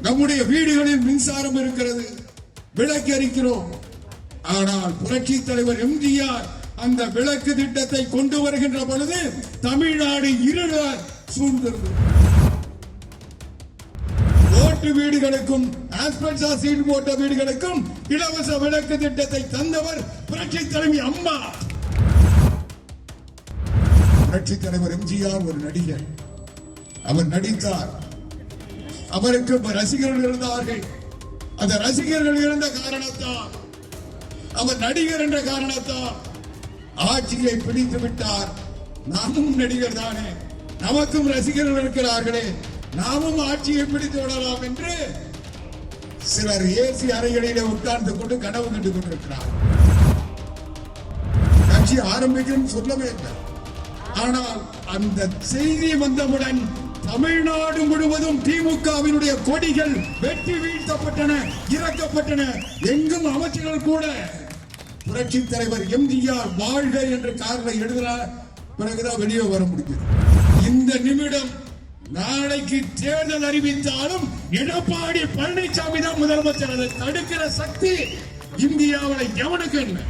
நம்முடைய வீடுகளில் மின்சாரம் இருக்கிறது, விளக்கு எரிக்கிறோம். ஆனால் புரட்சி தலைவர் எம்ஜிஆர் அந்த விளக்கு திட்டத்தை கொண்டு வருகின்ற பொழுது தமிழ்நாடு இருளால் சூழ்ந்தது. ஓட்டு வீடுகளுக்கும் ஆஸ்பெஸ்டாஸ் சீட் போட்ட வீடுகளுக்கும் இலவச விளக்கு திட்டத்தை தந்தவர் புரட்சி தலைவி அம்மா. புரட்சி தலைவர் எம்ஜிஆர் ஒரு நடிகர், அவர் நடித்தார். அவருக்கு ரசிகர்கள் இருந்தார்கள். அந்த ரசிகர்கள் இருந்த காரணத்தால், அவர் நடிகர் என்ற காரணத்தால் ஆட்சியை பிடித்து விட்டார். நாமும் நடிகர் தானே, நமக்கும் ரசிகர்கள் இருக்கிறார்களே, நாமும் ஆட்சியை பிடித்து விடலாம் என்று சிலர் ஏசி அறைகளிலே உட்கார்ந்து கொண்டு கனவு கண்டு கொண்டிருக்கிறார். கட்சி ஆரம்பிக்கும் சொல்லவே இல்லை. ஆனால் அந்த செய்தி வந்தவுடன் தமிழ்நாடு முழுவதும் திமுகவினுடைய கொடிகள் வெட்டி வீழ்த்தப்பட்டன, இறக்கப்பட்டன. எங்கும் அமைச்சர்கள் கூட புரட்சி தலைவர் எம்ஜிஆர் வாழ்க என்ற காரணம் எழுதினார். பிறகுதான் வெளியே வர முடியும். இந்த நிமிடம் நாளைக்கு தேர்தல் அறிவித்தாலும் எடப்பாடி பழனிசாமி தான் முதலமைச்சர். அதை தடுக்கிற சக்தி இந்தியாவில் எவனுக்கு இல்லை.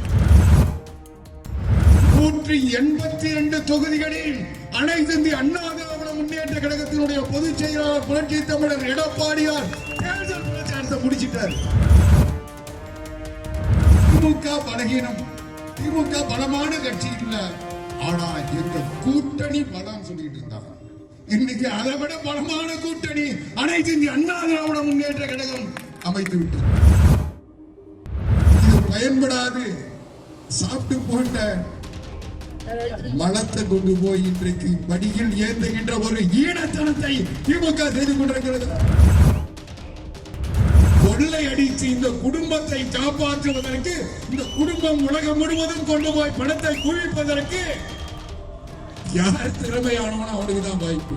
182 தொகுதிகளில் அனைத்து இந்திய அண்ணா திராவிட முன்னேற்ற கழகத்தினுடைய பொதுச் செயலாளர் புரட்சி தமிழர் எடப்பாடியார் தேர்தல் பிரச்சாரத்தை முடிச்சிட்டார். திமுக பலகீனம், திமுக பலமான கட்சி இல்ல, ஆனா எங்க கூட்டணி பலம் சொல்லிட்டு இருந்தாங்க. இன்னைக்கு அதை விட பலமான கூட்டணி அனைத்து இந்திய அண்ணா திராவிட முன்னேற்ற கழகம் அமைத்து விட்டது. இது பயன்படாது. சாப்பிட்டு போட்ட மலத்தை கொண்டு போய் இன்றைக்கு படியில் ஏந்துகின்ற ஒரு ஈனத்தனத்தை திமுக செய்து கொண்டிருக்கிறது. கொள்ளை அடித்து இந்த குடும்பத்தை காப்பாற்றுவதற்கு, இந்த குடும்பம் உலகம் முழுவதும் கொண்டு போய் பணத்தை குவிப்பதற்கு யார் திறமையானவனோ அவனுக்கு தான் வாய்ப்பு.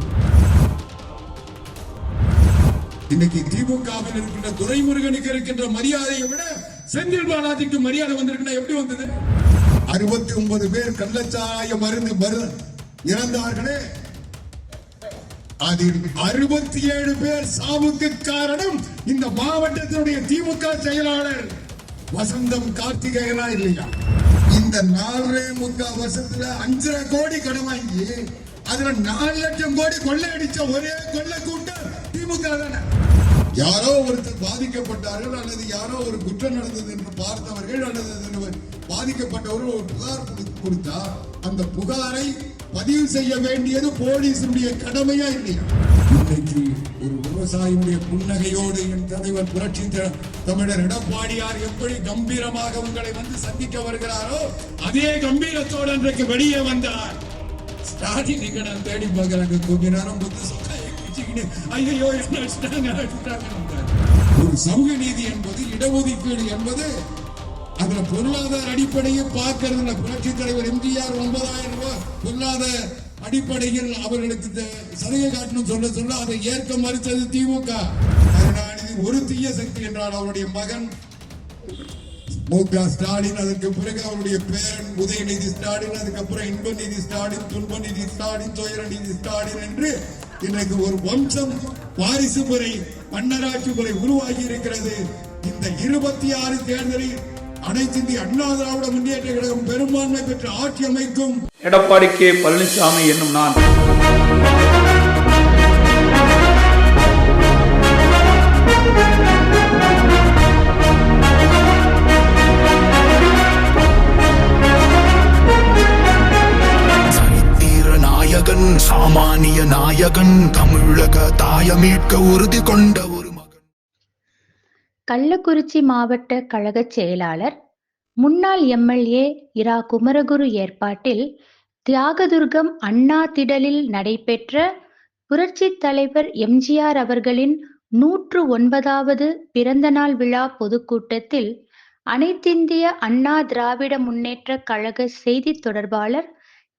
இன்னைக்கு திமுகவில் இருக்கின்ற துரைமுருகனுக்கு இருக்கின்ற மரியாதையை விட செந்தில் பாலாஜிக்கு மரியாதை வந்திருக்குன்னா எப்படி வந்தது? 69 பேர் கள்ளச்சாராய மருந்து இறந்தார்களே, அதில் 67 பேர் சாவுக்கு காரணம் இந்த மாவட்டத்தினுடைய திமுக செயலாளர் வசந்தம் கார்த்திகேயனா இல்லையா? இந்த 4.25 வருஷத்துல 5.5 கோடி கடன் வாங்கி அதுல 4 லட்சம் கோடி கொள்ளையடிச்ச ஒரே கொள்ளை கூட்டம் திமுக தானே. யாரோ ஒருத்தர் பாதிக்கப்பட்டார்கள் அல்லது யாரோ ஒரு குற்றம் நடந்தது என்று பார்த்தவர்கள் அல்லது பாதிக்கப்பட்டவர்கள் ஒரு புகார் கொடுத்தா அந்த புகாரை பதிவு செய்ய வேண்டியது போலீசுடைய கடமையா இல்லையா? இன்றைக்கு ஒரு விவசாயியுடைய புன்னகையோடு என் தலைவர் புரட்சி தமிழர் எடப்பாடியார் எப்படி கம்பீரமாக உங்களை வந்து சந்திக்க வருகிறாரோ அதே கம்பீரத்தோடு இன்றைக்கு வெளியே வந்தார். ஸ்டாலின் நான் தேடி பார்க்கிறாங்க, கொஞ்ச நேரம் ஐயோ ஒரு சமூக நீதி என்பது, இடஒதுக்கீடு என்பது அதுல பொருளாதார அடிப்படையை பார்க்கறதுல புரட்சி தலைவர் எம்ஜிஆர் 9,000 ரூபாய் பொருளாதார அடிப்படையில் அவர்களுக்கு சலுகை காட்டணும் சொல்ல அதை ஏற்க மறுத்தது திமுக. ஒரு தீய சக்தி என்றால் அவருடைய மகன் மு.க. ஸ்டாலின், அதற்கு பிறகு அவருடைய பேரன் உதயநிதி ஸ்டாலின், அதுக்கப்புறம் இன்பநிதி ஸ்டாலின், துன்பநிதி ஸ்டாலின், துயரநிதி ஸ்டாலின் என்று இன்றைக்கு ஒரு வம்சம் வாரிசு முறை, மன்னராட்சி முறை உருவாகி இருக்கிறது. இந்த 26 தேர்தலில் அனைத்து இந்திய அண்ணா திராவிட முன்னேற்ற கழகம் பெரும்பான்மை பெற்று ஆட்சி அமைக்கும். எடப்பாடி கே பழனிசாமி என்னும் நான் நாயகன், சாமானிய நாயகன், தமிழக தாய மீட்க உறுதி கொண்ட ஒரு மகன். கள்ளக்குறிச்சி மாவட்ட கழக செயலாளர் முன்னாள் எம்எல்ஏ இரா குமரகுரு ஏற்பாட்டில் தியாகதுர்கம் அண்ணா திடலில் நடைபெற்ற புரட்சி தலைவர் எம்ஜிஆர் அவர்களின் 109வது பிறந்தநாள் விழா பொதுக்கூட்டத்தில் அனைத்திந்திய அண்ணா திராவிட முன்னேற்ற கழக செய்தி தொடர்பாளர்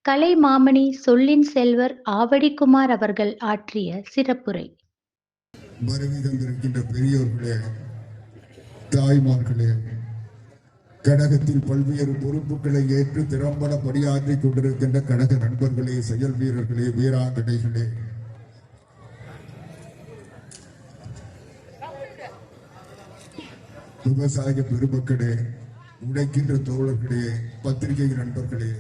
கலைமாமணி சொல்லின் செல்வர் ஆவடிக்குமார் அவர்கள் ஆற்றிய சிறப்புரை. வருகை தந்திருக்கின்ற பெரியோர்களே, தாய்மார்களே, கழகத்தில் பல்வேறு பொறுப்புகளை ஏற்று திறம்பட பணியாற்றி கொண்டிருக்கின்ற கழக நண்பர்களே, செயல் வீரர்களே, வீராங்கனைகளே, விவசாய பெருமக்களே, உழைக்கின்ற தோழர்களே, பத்திரிகை நண்பர்களே,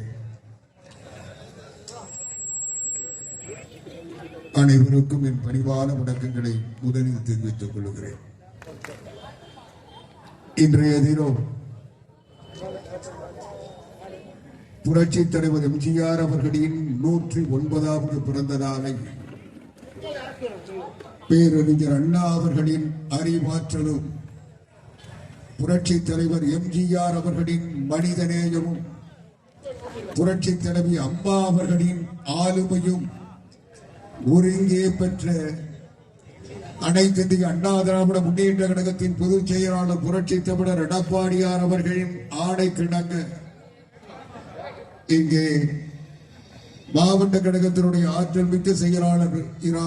அனைவருக்கும் என் பணிவான வணக்கங்களை முதலில் தெரிவித்துக் கொள்கிறேன். இன்றைய தினம் புரட்சி தலைவர் எம்ஜிஆர் அவர்களின் 109வது பிறந்த நாளை பேரறிஞர் அண்ணா அவர்களின் அறிவாற்றலும், புரட்சி தலைவர் எம்ஜிஆர் அவர்களின் மனிதநேயமும், புரட்சி தலைவி அம்மா அவர்களின் ஆளுமையும் ஒருங்கே பெற்ற அனைத்து இந்திய அண்ணா திராவிட முன்னேற்ற கழகத்தின் பொதுச் செயலாளர் புரட்சி தமிழர் எடப்பாடியார் அவர்களின் ஆணைக்கிணங்க இங்கே மாவட்ட கழகத்தினுடைய ஆற்றல் மிக்க செயலாளர் இரா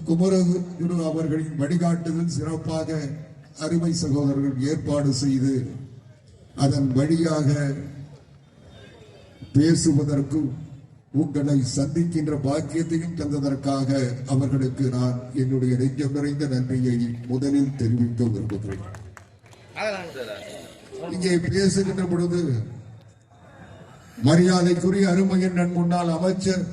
குமரகுரு அவர்களின் வழிகாட்டுதல் சிறப்பாக அருமை சகோதரர்கள் ஏற்பாடு செய்து அதன் வழியாக பேசுவதற்கும் உங்களை சந்திக்கின்ற பாக்கியத்தையும் தந்ததற்காக அவர்களுக்கு நான் என்னுடைய நெஞ்சம் நிறைந்த நன்றியை முதலில் தெரிவிக்க விரும்புகிறேன். இங்கே பேசுகின்ற பொழுது மரியாதைக்குரிய அருமையின் நன் முன்னாள் அமைச்சர்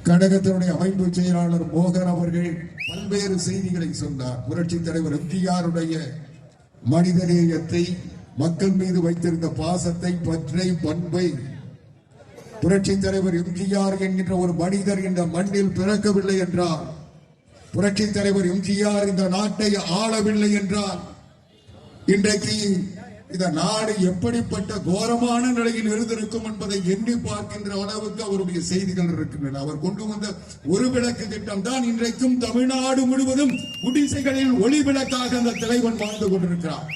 கழகத்தினுடைய அமைப்பு செயலாளர் மோகன் அவர்கள் பல்வேறு செய்திகளை சொன்னார். புரட்சி தலைவர் எம்ஜிஆருடைய மனிதநேயத்தை, மக்கள் மீது வைத்திருந்த பாசத்தை, பற்றை, பண்பை, புரட்சி தலைவர் எம்ஜிஆர் என்கின்ற ஒரு மனிதர் இந்த மண்ணில் பிறக்கவில்லை என்றால், புரட்சி தலைவர் எம்ஜிஆர் இந்த நாட்டை ஆளவில்லை என்றால், இன்றைக்கு இந்த நாடு எப்படிப்பட்ட கோரமான நிலையில் இருந்திருக்கும் என்பதை எண்ணி பார்க்கின்ற அளவுக்கு அவருடைய செய்திகள் இருக்கின்றன. அவர் கொண்டு வந்த ஒரு விளக்கு திட்டம் தான் இன்றைக்கும் தமிழ்நாடு முழுவதும் குடிசைகளில் ஒளி விளக்காக அந்த தலைவன் வாழ்ந்து கொண்டிருக்கிறார்.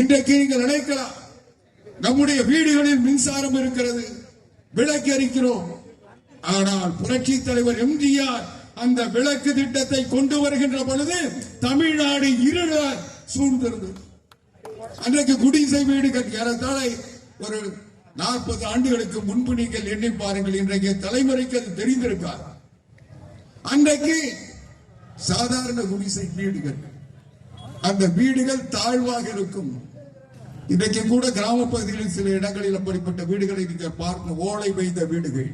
இன்றைக்கு நீங்கள் நினைக்கலாம், நம்முடைய வீடுகளில் மின்சாரம் இருக்கிறது, விளக்கு எரிக்கிறோம். ஆனால் புரட்சி தலைவர் எம்ஜிஆர் அந்த விளக்கு திட்டத்தை கொண்டு வருகின்ற பொழுது தமிழ்நாடு இருளால் சூழ்ந்திருந்தது. அன்றைக்கு குடிசை வீடுகள் ஏறத்தாழ ஒரு 40 ஆண்டுகளுக்கு முன்பு நீங்கள் எண்ணி பாருங்கள். இன்றைக்கு தலைமுறைக்கு அது தெரிந்திருக்காது. அன்றைக்கு சாதாரண குடிசை வீடுகள், அந்த வீடுகள் தாழ்வாக இருக்கும். இன்றைக்கு கூட கிராம பகுதிகளில் சில இடங்களில் அப்படிப்பட்ட வீடுகளை நீங்கள் பார்க்க, ஓலை வைந்த வீடுகள்.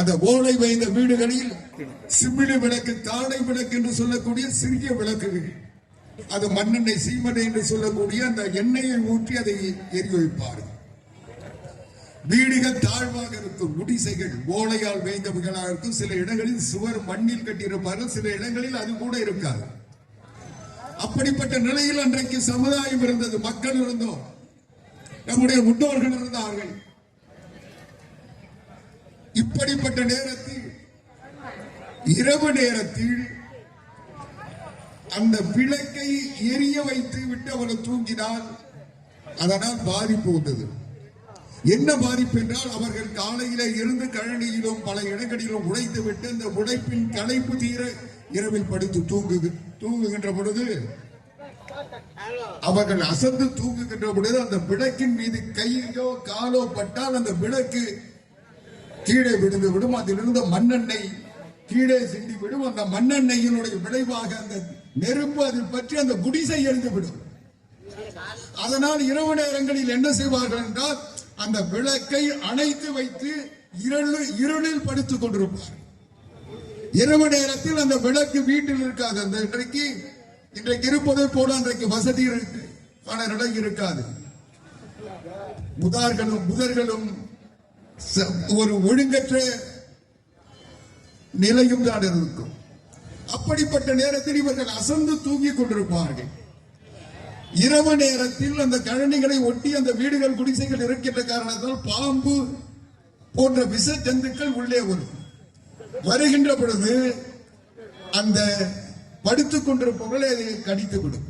அந்த ஓலை வைந்த வீடுகளில் சிமிழ் விளக்கு, தாடை விளக்கு என்று சொல்லக்கூடிய சிறிய விளக்குகள், அது மண்ணெண்ணெய் சீமெண்ணெய் என்று சொல்லக்கூடிய அந்த எண்ணெயை ஊற்றி அதை எரி வைப்பார்கள். வீடுகள் தாழ்வாக இருக்கும், குடிசைகள் ஓலையால் வைந்தவர்களாக இருக்கும். சில இடங்களில் சுவர் மண்ணில் கட்டியிருப்பார்கள், சில இடங்களில் அது கூட இருக்காது. அப்படிப்பட்ட நிலையில் அன்றைக்கு சமுதாயம் இருந்தது, மக்கள் இருந்தோம், நம்முடைய முன்னோர்கள் இருந்தார்கள். இப்படிப்பட்ட நேரத்தில், இரவு நேரத்தில் அந்த விளக்கை எரிய வைத்து விட்டு அவர்கள் தூங்கினால் அதனால் பாதிப்பு வந்தது. என்ன பாதிப்பு என்றால், அவர்கள் காலையில இருந்து கழனியிலும் பல இடங்களிலும் உழைத்து விட்டு அந்த உழைப்பின் களைப்பு தீர இரவில் படுத்து தூங்குகின்ற பொழுது, அவர்கள் அசந்து தூங்குகின்ற பொழுது அந்த விளக்கின் மீது கையோ காலோ பட்டால் அந்த விளக்கு கீழே விழுந்து விடும். அதிலிருந்த மண்ணெண்ணெய் கீழே சிந்தி விடும். அந்த மண்ணெண்ணெயினுடைய விளைவாக அந்த நெருப்பு அதில் பற்றி அந்த குடிசை எரிந்து விடும். அதனால் இரவு நேரங்களில் என்ன செய்வார்கள் என்றால், அந்த விளக்கை அணைத்து வைத்து இருளில் படுத்துக் கொண்டிருப்பார். இரவு நேரத்தில் அந்த விளக்கு வீட்டில் இருக்காது. அந்த இன்றைக்கு இருப்பதை போல அன்றைக்கு வசதி இருக்காது. புதர்களும் ஒரு ஒழுங்கற்ற நிலையும் தான் இருக்கும். அப்படிப்பட்ட நேரத்தில் இவர்கள் அசந்து தூங்கிக் கொண்டிருப்பார்கள். இரவு நேரத்தில் அந்த கழனிகளை ஒட்டி அந்த வீடுகள், குடிசைகள் இருக்கின்ற காரணத்தால் பாம்பு போன்ற விஷ ஜந்துக்கள் உள்ளே வருகின்ற பொழுது அந்த படுத்துக் கொண்டிருப்பவர்களை அதை கடித்துவிடும்.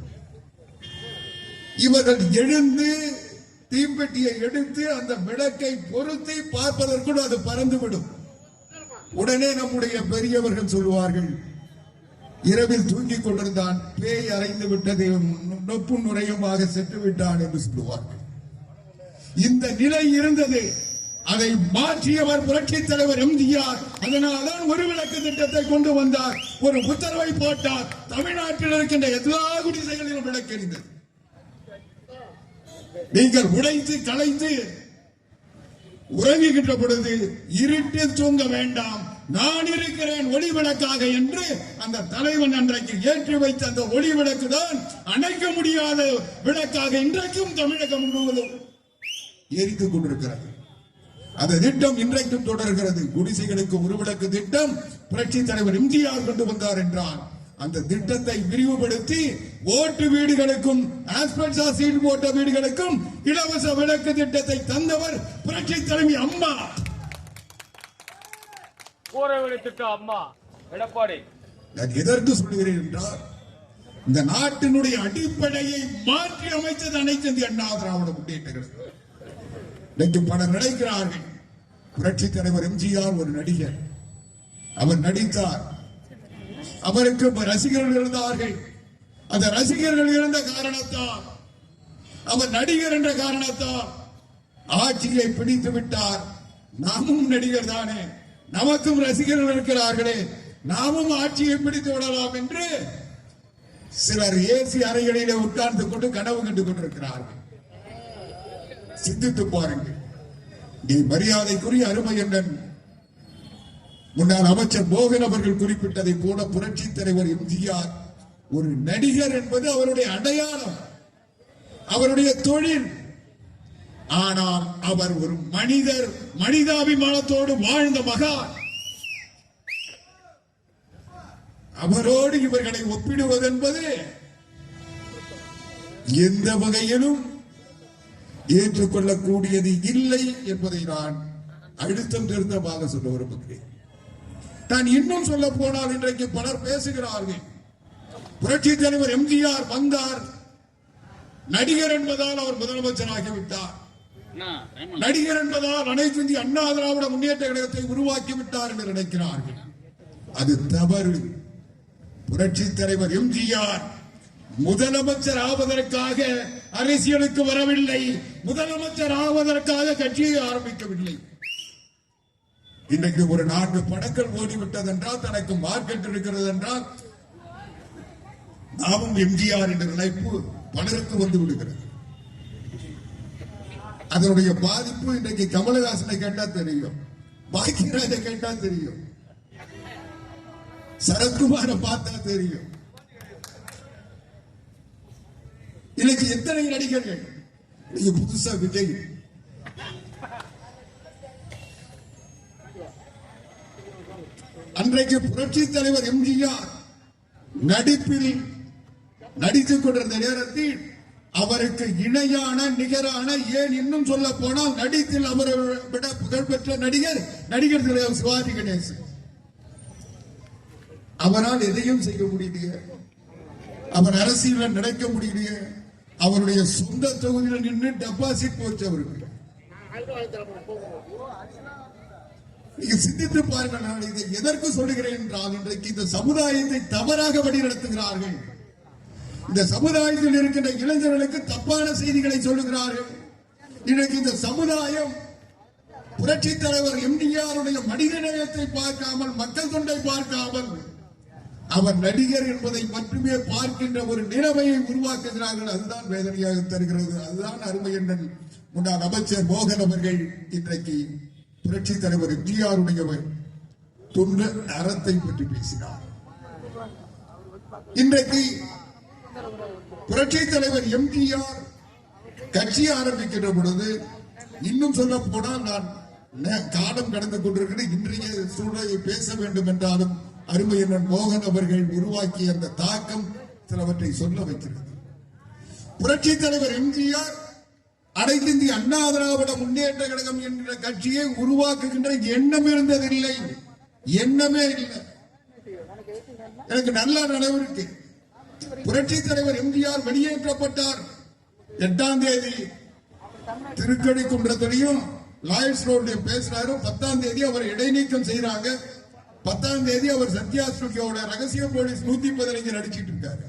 இவர்கள் எழுந்து தீப்பெட்டியை எடுத்து அந்த விளக்கை பொருத்தி பார்ப்பதற்குள் அது பறந்துவிடும். உடனே நம்முடைய பெரியவர்கள் சொல்லுவார்கள், இரவில் தூங்கிக் கொண்டிருந்தான், பேய் அறைந்து விட்டது, நொப்பு நுரையுமாக சென்று விட்டான் என்று சொல்லுவார்கள். இந்த நிலை இருந்தது. அதை மாற்றியவர் புரட்சி தலைவர் எம்ஜிஆர். அதனால்தான் ஒரு விளக்கு திட்டத்தை கொண்டு வந்தார், ஒரு உத்தரவை போட்டார். தமிழ்நாட்டில் இருக்கின்ற எல்லா குடிசைகளிலும் விளக்கு எரிந்தது. நீங்கள் உடைத்து களைத்து உறங்குகின்ற பொழுது இருட்டில் தூங்க வேண்டாம், நான் இருக்கிறேன் ஒளி விளக்காக என்று அந்த தலைவன் அன்றைக்கு ஏற்றி வைத்த அந்த ஒளி விளக்கு தான் அணைக்க முடியாத விளக்காக இன்றைக்கும் தமிழகம் முழுவதும் எரித்துக் கொண்டிருக்கிறது. அந்த திட்டம் இன்றைக்கும் தொடர்கிறது. குடிசைகளுக்கு ஒரு விளக்கு திட்டம் புரட்சி தலைவர் எம்ஜிஆர் கொண்டு வந்தார் என்றார். அந்த திட்டத்தை விரிவுபடுத்தி ஓட்டு வீடுகளுக்கும் ஆஸ்பெஸ்டாஸ் சீட் போட்ட வீடுகளுக்கும் இலவச விளக்கு திட்டத்தை தந்தவர் புரட்சி தலைவி அம்மா. அம்மா எடப்பாடி. நான் எதற்கு சொல்லுகிறேன் என்றால், இந்த நாட்டினுடைய அடிப்படையை மாற்றி அமைத்தது அனைத்து இந்திய அண்ணா திராவிட முன்னேற்ற கழகம். இன்னைக்கு பலர் நினைக்கிறார்கள் புரட்சி தலைவர் எம்ஜிஆர் ஒரு நடிகர், அவர் நடித்தார், அவருக்கு ரசிகர்கள் இருந்தார்கள். அந்த ரசிகர்கள் இருந்த காரணத்தால், அவர் நடிகர் என்ற காரணத்தால் ஆட்சியை பிடித்து விட்டார். நாமும் நடிகர் தானே, நமக்கும் ரசிகர்கள் இருக்கிறார்களே, நாமும் ஆட்சியை பிடித்து விடலாம் என்று சிலர் ஏசி அறைகளிலே உட்கார்ந்து கொண்டு கனவு கண்டு கொண்டிருக்கிறார்கள். சிந்தித்து பாருங்கள். நீ மரியாதைக்குரிய அருமை அண்ணன் முன்னாள் அமைச்சர் மோகன் அவர்கள் குறிப்பிட்டதை போல புரட்சி தலைவர் எம்ஜிஆர் ஒரு நடிகர் என்பது அவருடைய அடையாளம், அவருடைய தொழில். ஆனால் அவர் ஒரு மனிதர், மனிதாபிமானத்தோடு வாழ்ந்த மகான். அவரோடு இவர்களை ஒப்பிடுவதென்பது எந்த வகையிலும் ஏற்றுக்கொள்ளக்கூடியது இல்லை என்பதை நான் அழுத்தம் திருத்தமாக சொல்ல விரும்புகிறேன். நான் இன்னும் சொல்ல போனால், இன்றைக்கு பலர் பேசுகிறார்கள் புரட்சி தலைவர் எம்ஜிஆர் வந்தார், நடிகர் என்பதால் அவர் முதலமைச்சராகிவிட்டார், நடிகர் என்பதால் அனைத்து இந்திய அண்ணா திராவிட முன்னேற்ற கழகத்தை உருவாக்கி விட்டார் என்று நினைக்கிறார்கள். அது தவறு. புரட்சி தலைவர் எம்ஜிஆர் முதலமைச்சர் ஆவதற்காக அரசியலுக்கு வரவில்லை, முதலமைச்சர் ஆவதற்காக கட்சியை ஆரம்பிக்கவில்லை. இன்றைக்கு ஒரு 4 படங்கள் ஓடிவிட்டது என்றால், தனக்கு மார்க்கெட் இருக்கிறது என்றால், நாமும் எம்ஜிஆர் என்ற நினைப்பு பலருக்கு வந்து விடுகிறது. அதனுடைய பாதிப்பு இன்றைக்கு கமலஹாசனை கேட்டா தெரியும், பாக்கியராஜை கேட்டா தெரியும், சரத்குமார பார்த்தா தெரியும். இன்னைக்கு எத்தனை நடிகர்கள், புதுசா விஜய், அன்றைக்கு புரட்சி தலைவர் எம்ஜிஆர் நடிப்பில் நடித்துக் கொண்டிருந்த நேரத்தில் அவருக்கு இணையான நிகரான, ஏன் இன்னும் சொல்ல போனால் நடித்தில் அவரை விட புகழ்பெற்ற நடிகர் தலைவர் சிவாஜி கணேசன். அவரால் எதையும் செய்ய முடியலையே, அவர் அரசியல் நடக்க முடியலையே, அவருடைய சொந்த தொகுதியில் நின்று டெபாசிட் போச்சு அவருக்கு. நீங்க சிந்தித்து பாருங்கள். நான் இதை எதற்கு சொல்லுகிறேன் என்றால், இன்றைக்கு இந்த சமுதாயத்தை தவறாக வழிநடத்துகிறார்கள். இந்த சமுதாயத்தில் இருக்கின்ற இளைஞர்களுக்கு தப்பான செய்திகளை சொல்லுகிறார்கள். இன்றைக்கு இந்த சமுதாயம் புரட்சி தலைவர் எம்ஜிஆருடைய மனித நேயத்தை பார்க்காமல், மக்கள் தொண்டை பார்க்காமல், அவர் நடிகர் என்பதை மட்டுமே பார்க்கின்ற ஒரு நிலைமையை உருவாக்குகிறார்கள். அதுதான் வேதனையாக தருகிறது. அதுதான் அருமை அண்ணன் முன்னாள் அமைச்சர் மோகன் அவர்கள் இன்றைக்கு புரட்சி தலைவர் எம்ஜிஆருடைய தொண்டு அறத்தை பற்றி பேசினார். இன்றைக்கு புரட்சி தலைவர் எம்ஜிஆர் கட்சி ஆரம்பிக்கின்ற பொழுது, இன்னும் சொல்ல போனால், நான் காலம் கடந்து கொண்டிருக்கிற இன்றைய சூழலை பேச வேண்டும் என்றாலும், அருமை அண்ணன் மோகன் அவர்கள் உருவாக்கிய அந்த தாக்கம் சிலவற்றை சொல்ல வைக்கிறது. புரட்சி தலைவர் எம்ஜிஆர் அனைத்து இந்திய அண்ணா திராவிட முன்னேற்ற கழகம் என்கிற கட்சியை உருவாக்குகின்ற எண்ணம் இருந்ததில்லை, எண்ணமே இல்லை. எனக்கு நல்ல நினைவு இருக்கு. புரட்சி தலைவர் எம்ஜிஆர் வெளியேற்றப்பட்டார். 8ஆம் தேதி திருக்கடிக்குன்றத்திலையும் லாயர்ஸ் ரோட்ல பேசுறாரு. 10ஆம் தேதி அவர் இடைநீக்கம் செய்யறாங்க. 10ஆம் தேதி அவர் சத்யா ஸ்டுடியோட ரகசிய போலீஸ் 115 நடிச்சிட்டு இருக்காரு.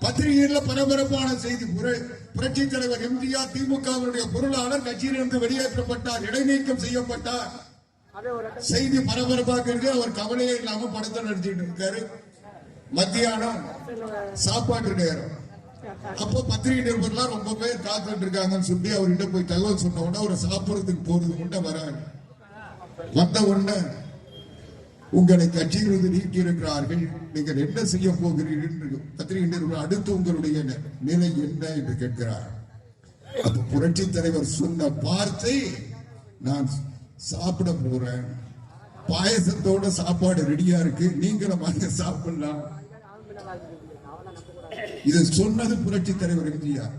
பத்திரிகையில பரபரப்பான செய்தி. புரட்சி தலைவர் எம்ஜிஆர் திமுகவினுடைய பொருளாளர் கட்சியிலிருந்து வெளியேற்றப்பட்டார், இடைநீக்கம் செய்யப்பட்டார். செய்தி பரபரப்பாக இருக்கு. அவர் கவலையே இல்லாம படத்தை நடிச்சிட்டு இருக்காரு. மத்தியானம் சாப்பாட்டு நேரம். அப்போ பத்திரிகை நிருபர்லாம் ரொம்ப பேர் காத்துட்டு இருக்காங்கன்னு சொல்லி அவர்கிட்ட போய் தகவல் சொன்ன உடனே அவர் சாப்பிடுறதுக்கு போறது மட்டும் வராரு. வந்த உடனே உங்களை கட்சியிலிருந்து நீக்கி இருக்கிறார்கள், நீங்கள் என்ன செய்ய போகிறீர்கள் பத்திரிகை நிருபர் அடுத்து உங்களுடைய நிலை என்ன என்று கேட்கிறார். அப்ப புரட்சி தலைவர் சொன்ன வார்த்தை, நான் சாப்பிட போறேன், பாயசத்தோட சாப்பாடு ரெடியா இருக்கு, நீங்களும் வாங்க சாப்பிடலாம். இது சொன்னது புரட்சி தலைவர் எம்ஜிஆர்.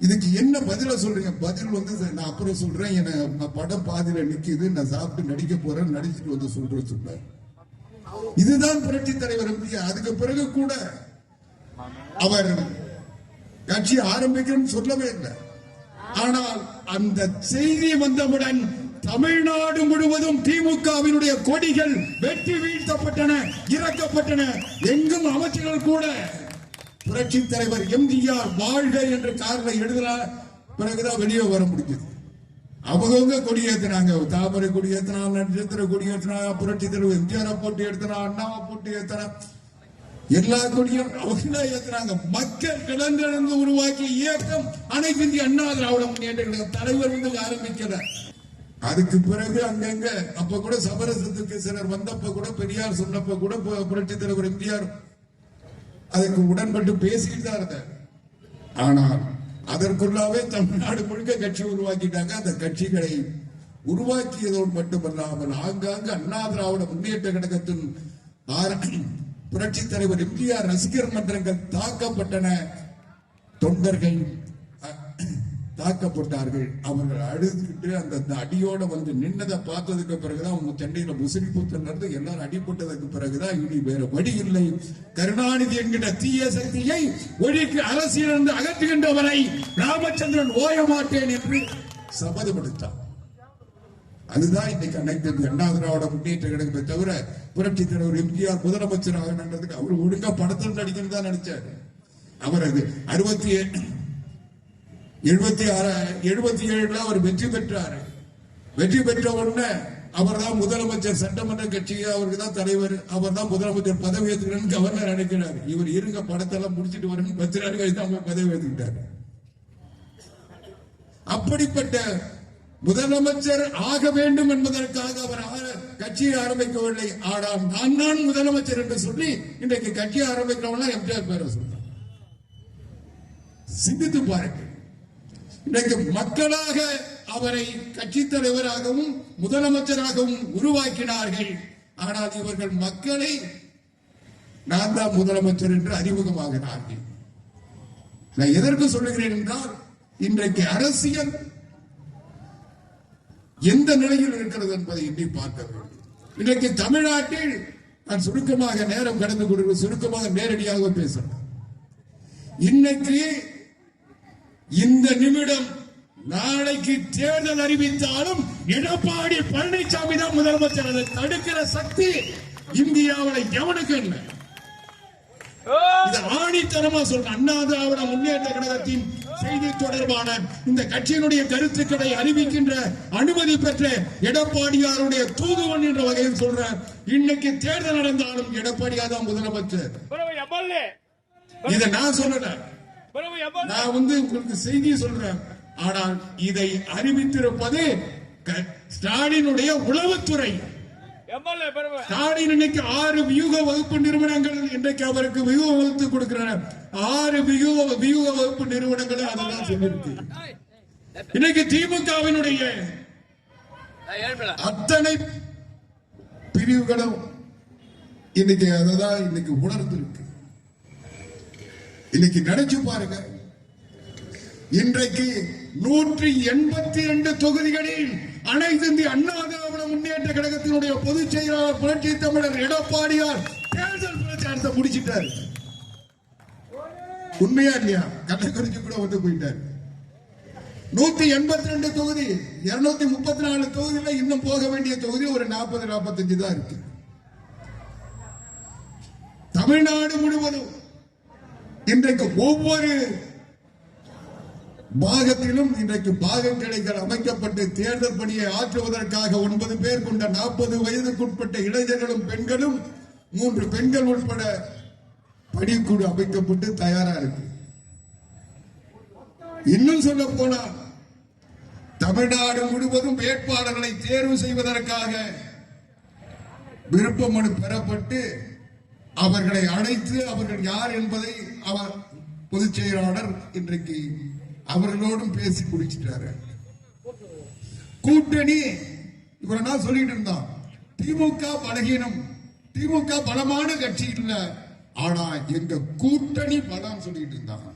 இதுக்கு என்ன பதில சொல்றீங்க? பதில் வந்து நான் அப்புறம் சொல்றேன், என்ன படம் பாதியில நிக்குது, நான் சாப்பிட்டு நடிக்க போறேன், நடிச்சுட்டு வந்து சொல்றேன் சொன்னார். இதுதான் புரட்சி தலைவர் எம்ஜிஆர். அதுக்கு பிறகு கூட அவர் கட்சி ஆரம்பிக்கணும்னு சொல்லவே இல்லை. ஆனால் அந்த செய்தி வந்தவுடன் தமிழ்நாடு முழுவதும் திமுகவினுடைய கொடிகள் வெட்டி வீழ்த்தப்பட்டன, இறக்கப்பட்டன. எங்கும் அமைச்சர்கள் கூட புரட்சி தலைவர் எம்ஜிஆர் வாழ்க என்ற காரில் எழுதினா பிறகுதான் வெளியே வர முடிஞ்சது. அவங்க கொடியேற்றினாங்க, தாமரை கொடியேற்றினா, நட்சத்திர கொடியேற்றினா, புரட்சி தலைவர் எம்ஜிஆரை போட்டு எடுத்தினா, அண்ணாவை போட்டு ஏற்றினா, எல்லா கொடியும் அவங்க ஏற்றுறாங்க. மக்கள் கிளர்ந்து உருவாக்கிய இயக்கம் அனைத்து இந்திய அண்ணா திராவிட முன்னேற்ற கழகம். தலைவர் வந்து ஆரம்பிக்கல. அதுக்கு பிறகு அங்கங்க அப்ப கூட சமரசத்துக்கு சிலர் வந்தப்ப கூட, பெரியார் சொன்னப்ப கூட புரட்சி தலைவர் எம்ஜிஆர் அதுக்கு உடன்பட்டு பேசிட்டு தான் இருந்தார். ஆனால் அதற்குள்ளாவே தமிழ்நாடு முழுக்க கட்சி உருவாக்கிட்டாங்க. அந்த கட்சிகளை உருவாக்கியதோடு மட்டுமல்லாமல் ஆங்காங்கு அண்ணா திராவிட முன்னேற்ற கழகத்தின் புரட்சி தலைவர் எம்ஜிஆர் ரசிகர் மன்றங்கள் தாக்கப்பட்டன, தொண்டர்கள் தாக்கப்பட்டார்கள். அவர்கள் அழுதுகிட்டு அந்த அடியோட வந்து நின்னதை பார்த்ததுக்கு பிறகுதான் அவங்க சென்னையில முசிறி புத்தன் நடந்து எல்லாரும் அடிபட்டதுக்கு பிறகுதான் இனி வேற வழி இல்லை, கருணாநிதி என்கிற தீய சக்தியை ஒழிக்கு அரசியலிருந்து அகற்றுகின்றவரை ராமச்சந்திரன் ஓய மாட்டேன் என்று சபதம் எடுத்தார். அதுதான் இன்னைக்கு அனைத்து அண்ணா திராவிட முன்னேற்ற கழகத்தை தவிர புரட்சி தலைவர் எம்ஜிஆர் முதலமைச்சராக நடந்ததுக்கு அவர் ஒழுங்கா படத்தில் நடிக்கணும் தான் நினைச்சாரு. அவர் அது 77 அவர் வெற்றி பெற்றாரு. வெற்றி பெற்ற உடனே அவர் தான் முதலமைச்சர், சட்டமன்ற கட்சிக்கு அவருக்கு தான் தலைவர், அவர் தான் முதலமைச்சர் பதவி ஏற்றுக்கிறேன்னு கவர்னர் நினைக்கிறார். இவர் இருங்க படத்தெல்லாம் முடிச்சுட்டு வரணும் 10 நாள் கழித்து அவங்க பதவி ஏற்றுக்கிட்டாரு. அப்படிப்பட்ட முதலமைச்சர் ஆக வேண்டும் என்பதற்காக அவர் கட்சியை ஆரம்பிக்கவில்லை. ஆனால் நான் முதலமைச்சர் என்று சொல்லி இன்றைக்கு கட்சி ஆரம்பிக்கிறவங்க எம்ஜிஆர் பேரை சொல்றாங்க. சிந்தித்து பாருங்கள். இன்றைக்கு மக்களாக அவரை கட்சி தலைவராகவும் முதலமைச்சராகவும் உருவாக்கினார்கள். ஆனால் இவர்கள் மக்களை நான் தான் முதலமைச்சர் என்று அறிமுகமாகிறார்கள். நான் எதற்கு சொல்லுகிறேன் என்றால், இன்றைக்கு அரசியல் எந்த நிலையில் இருக்கிறது என்பதை எண்ணி பார்க்க வேண்டும். இன்றைக்கு தமிழ்நாட்டில் நான் சுருக்கமாக நேரம் கடந்து கொண்டு சுருக்கமாக நேரடியாக பேசுறேன். இன்னைக்கு இந்த நிமிடம் நாளைக்கு தேர்தல் அறிவித்தாலும் எடப்பாடி பழனிசாமி தான் முதலமைச்சர். அதை தடுக்கிற சக்தி இந்தியாவில் எவனுக்கு இல்லை. இது ஆணித்தனமா சொல்ற அண்ணா திராவிட முன்னேற்ற கழகத்தின் செய்தி தொடர்பான இந்த கட்சியினுடைய கருத்துக்களை அறிவிக்கின்ற அனுமதி பெற்ற எடப்பாடியாருடைய தூதுவன் என்ற வகையில் சொல்ற, இன்னைக்கு தேர்தல் நடந்தாலும் எடப்பாடியார் தான் முதலமைச்சர். இதை நான் சொல்லல, நான் உங்களுக்கு செய்தி சொல்றேன். ஆனால் இதை அறிவித்திருப்பது ஸ்டாலினுடைய உளவுத்துறை. ஸ்டாலின் இன்னைக்கு 6 வியூக வகுப்பு நிறுவனங்கள் இன்றைக்கு அவருக்கு வியூக வகுத்து கொடுக்கிறார். 6 வியூக வகுப்பு நிறுவனங்களை அதெல்லாம் சொல்லியிருக்கு. இன்னைக்கு திமுகவினுடைய அத்தனை பிரிவுகளும் இன்னைக்கு அததான் இன்னைக்கு உணர்ந்து இருக்கு. இன்னைக்கு நினைச்சு பாருங்க, இன்றைக்கு 182 தொகுதிகளில் அனைத்து இந்திய அண்ணா திராவிட முன்னேற்ற கழகத்தினுடைய பொதுச் செயலாளர் புரட்சி தமிழர் எடப்பாடியார் தேர்தல் பிரச்சாரத்தை முடிச்சிட்டாரு. உண்மையா இல்லையா? கள்ளக்குறிச்சி கூட வந்து போயிட்டார். 182 தொகுதி, 234 தொகுதியில இன்னும் போக வேண்டிய தொகுதி ஒரு 40-45 தான் இருக்கு. தமிழ்நாடு முழுவதும் இன்றைக்கு ஒவ்வொரு பாகத்திலும் இன்றைக்கு பாகக்கிளைகள் அமைக்கப்பட்டு தேர்தல் பணியை ஆற்றுவதற்காக 9 பேர் கொண்ட 40 வயதுக்குட்பட்ட இளைஞர்களும் பெண்களும் 3 பெண்கள் உட்பட பணிக்குழு அமைக்கப்பட்டு தயாரா இருக்கு. இன்னும் சொல்ல போனால் தமிழ்நாடு முழுவதும் வேட்பாளர்களை தேர்வு செய்வதற்காக விருப்ப மனு பெறப்பட்டு அவர்களை அழைத்து அவர்கள் யார் என்பதை அவர் பொதுச் செயலாளர் இன்றைக்கு அவர்களோடும் பேசி முடிச்சிட்டாரு. கூட்டணி இவரை நான் சொல்லிட்டு இருந்தான், திமுக பலகீனம், திமுக பலமான கட்சி இல்ல, ஆனா எங்க கூட்டணி பலம் சொல்லிட்டு இருந்தாங்க.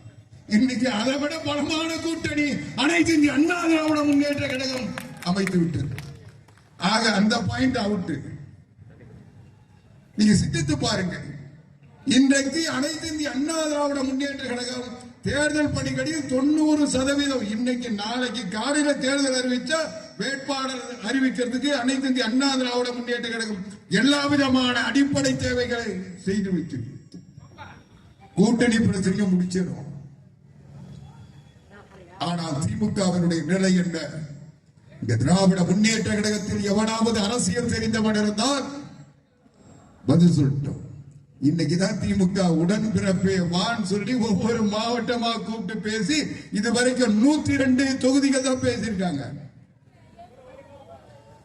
இன்னைக்கு அதை விட பலமான கூட்டணி அனைத்து இந்திய அண்ணா திராவிட முன்னேற்ற கழகம் அமைத்து விட்டது. ஆக அந்த பாயிண்ட் அவுட். நீங்க சிந்தித்து பாருங்க, இன்றைக்கு அனைத்து இந்திய அண்ணா திராவிட முன்னேற்ற கழகம் தேர்தல் பணிகளில் 90% இன்னைக்கு நாளைக்கு காலையில தேர்தல் அறிவிச்சா வேட்பாளர் அறிவிக்கிறதுக்கு அனைத்து இந்திய அண்ணா திராவிட முன்னேற்ற கழகம் எல்லா விதமான அடிப்படை தேவைகளை செய்து வைத்து கூட்டணி பிரச்சனையை முடிச்சிடும். ஆனால் திமுகவினுடைய நிலை என்ன? இந்த திராவிட முன்னேற்ற கழகத்தில் எவனாவது அரசியல் தெரிந்தவன் இருந்தால் பதில் சொல்லிட்டோம். இன்னைக்குதான் திமுக உடன்பிறப்பே வான் சொல்லி ஒவ்வொரு மாவட்டமா கூப்பிட்டு பேசி இதுவரைக்கும் 102 தொகுதிகள் தான் பேசியிருக்காங்க.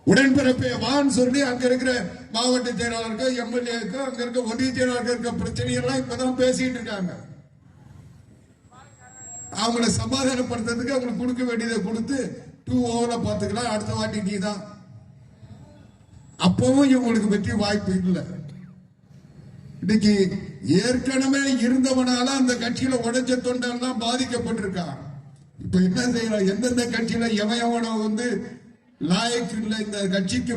உடன்பிறப்பே வான் சொல்லி அங்க இருக்கிற மாவட்ட செயலாளர்கள், எம்எல்ஏக்கு, அங்க இருக்க ஒன்றிய செயலாளர்கள் இருக்க பிரச்சனையெல்லாம் இப்பதான் பேசிட்டு இருக்காங்க. அவங்களை சமாதானப்படுத்துறதுக்கு அவங்களுக்கு கொடுக்க வேண்டியதை கொடுத்து 2 ஓவர்ல பாத்துக்கலாம், அடுத்த வாட்டி நீ தான். அப்பவும் இவங்களுக்கு வெற்றி வாய்ப்பு இல்லை. இன்னைக்கு ஏற்கனவே இருந்தவனால அந்த கட்சியில உடைச்ச தொண்டெல்லாம் பாதிக்கப்பட்டிருக்கான். இப்ப என்ன செய்யலாம்? எந்தெந்த கட்சியில எவனோ லாயக்கு இல்லை இந்த கட்சிக்கு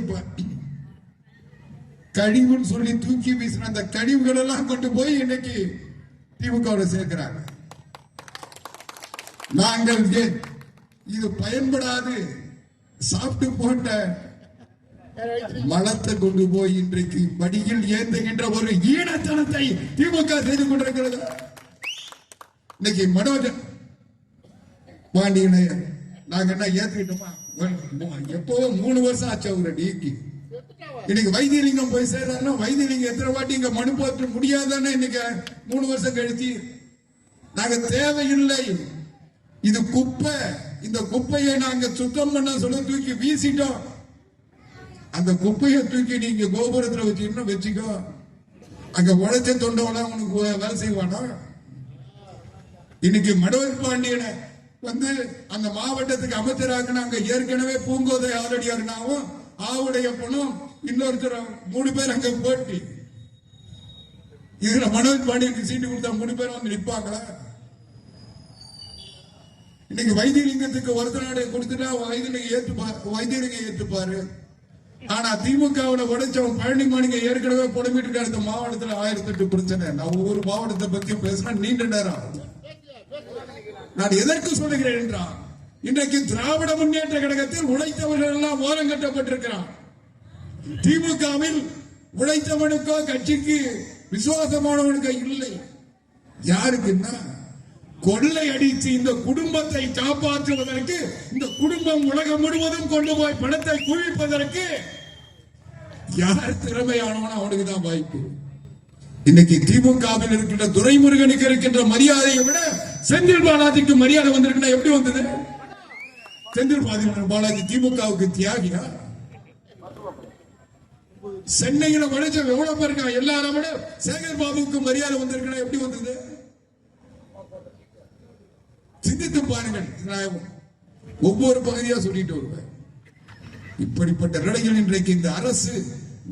கழிவுன்னு சொல்லி தூக்கி வீசின அந்த கழிவுகள் எல்லாம் கொண்டு போய் இன்னைக்கு திமுக சேர்க்கிறாங்க. நாங்கள் இது பயன்படாது சாப்பிட்டு போட்ட மலத்தை கொண்டு போய் இன்றைக்கு படியில் ஏந்துகின்ற ஒரு ஈனத்தனத்தை திமுக செய்து கொண்டிருக்கிறது. இன்னைக்கு மனோஜ் பாண்டியனை நாங்க என்ன ஏத்துக்கிட்டோமா? எப்பவோ 3 வருஷம் ஆச்சு அவரை நீக்கி. இன்னைக்கு வைத்தியலிங்கம் போய் சேர்றாருன்னா வைத்தியலிங்கம் எத்தனை வாட்டி இங்க மனு போற்ற முடியாதானே? இன்னைக்கு 3 வருஷம் கழிச்சு நாங்க தேவையில்லை, இது குப்பை, இந்த குப்பையை நாங்க சுத்தம் பண்ண சொல்ல தூக்கி வீசிட்டோம். அந்த குப்பையை தூக்கி நீங்க கோபுரத்துல வச்சுக்கணும் வச்சுக்கோ. அங்க உழைச்ச தொண்டவெல்லாம் உனக்கு வேலை செய்வானா? இன்னைக்கு மனோஜ் பாண்டியனை அந்த மாவட்டத்துக்கு அமைச்சராக்குனாங்க. ஏற்கனவே பூங்கோதை ஆல்ரெடியாருனாவும் ஆவுடைய பணம் இன்னொருத்தர் 3 பேர் அங்க போட்டி. இதுல மனோஜ் பாண்டியனுக்கு சீட்டு கொடுத்தா 3 பேர் வந்து நிற்பாங்களா? இன்னைக்கு வைத்தியலிங்கத்துக்கு ஒருத்தநாடு கொடுத்துட்டா வைத்தியலிங்கம் ஏற்றுப்பாரு. ஆனா திமுகவுல உடைச்சவன் பழனி மாணிக்க ஏற்கனவே புடம்பிட்டு இருக்காரு. இந்த மாவட்டத்தில் 1008 பிரச்சனை. நான் ஒவ்வொரு மாவட்டத்தை பத்தி பேசினா நீண்ட நேரம். நான் எதற்கு சொல்லுகிறேன் என்றால், இன்றைக்கு திராவிட முன்னேற்ற கழகத்தில் உழைத்தவர்கள் எல்லாம் ஓரம் கட்டப்பட்டிருக்கிறான். திமுகவில் உழைத்தவனுக்கோ கட்சிக்கு விசுவாசமானவனுக்கோ இல்லை. யாருக்குன்னா கொள்ளை அடித்து இந்த குடும்பத்தை காப்பாற்றுவதற்கு, இந்த குடும்பம் உலகம் முழுவதும் கொண்டு போய் பணத்தை குவிப்பதற்கு யார் திறமையானவன் அவனுக்கு தான் வாய்ப்பு. இன்னைக்கு திமுகவில் இருக்கின்ற துரைமுருகனுக்கு இருக்கின்ற மரியாதையை விட செந்தில் பாலாஜிக்கு மரியாதை வந்திருக்குன்னா எப்படி வந்தது? செந்தில் பாலாஜி திமுகவுக்கு தியாகியா? சென்னையில உழைச்ச எவ்வளவு பேருக்கா? எல்லாரும் விட சேகர் பாபுக்கு மரியாதை வந்திருக்குன்னா எப்படி வந்தது? சிந்தித்து பாருங்கள். ஒவ்வொரு பகுதியா சொல்லிட்டு வருவேன். இப்படிப்பட்ட நிலையில் இன்றைக்கு இந்த அரசு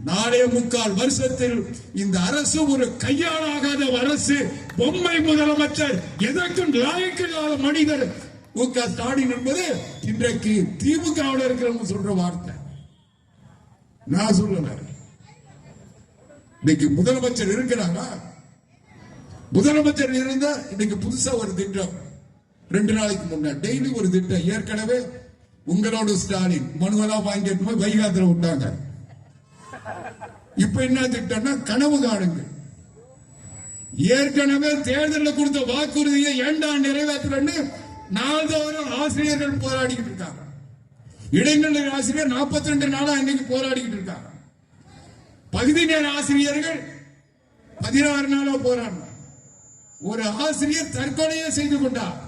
4.25 வருஷத்தில் இந்த அரசு ஒரு கையாளாகாத அரசு, பொம்மை முதலமைச்சர், எதற்கும் லாயக்கில்லாத மனிதர் மு.க. ஸ்டாலின் என்பது இன்றைக்கு திமுகவில் இருக்கிறவங்க சொல்ற வார்த்தை, நான் சொல்லல. இன்னைக்கு முதலமைச்சர் இருக்கிறாங்க. முதலமைச்சர் இருந்தா இன்னைக்கு புதுசா ஒரு திட்டம் 2 நாளைக்கு முன்னாடி டெய்லி ஒரு திட்டம். ஏற்கனவே உங்களோட ஸ்டாலின் மனுவெல்லாம் வாங்கிட்டு போய் வைகாத்துல விட்டாங்க. இப்ப என்ன திட்டம்னா கனவு காணுங்க. ஏற்கனவே தேர்தலில் கொடுத்த வாக்குறுதியை ஏண்டா நிறைவேற்றலன்னு நாள்தோறும் ஆசிரியர்கள் போராடிக்கிட்டு இருக்காங்க. இடைநிலை ஆசிரியர் 42 நாளா இன்னைக்கு போராடிக்கிட்டு இருக்காங்க. பகுதி நேர ஆசிரியர்கள் 16 நாளா போராடுறாங்க. ஒரு ஆசிரியர் தற்கொலையே செய்து கொண்டார்.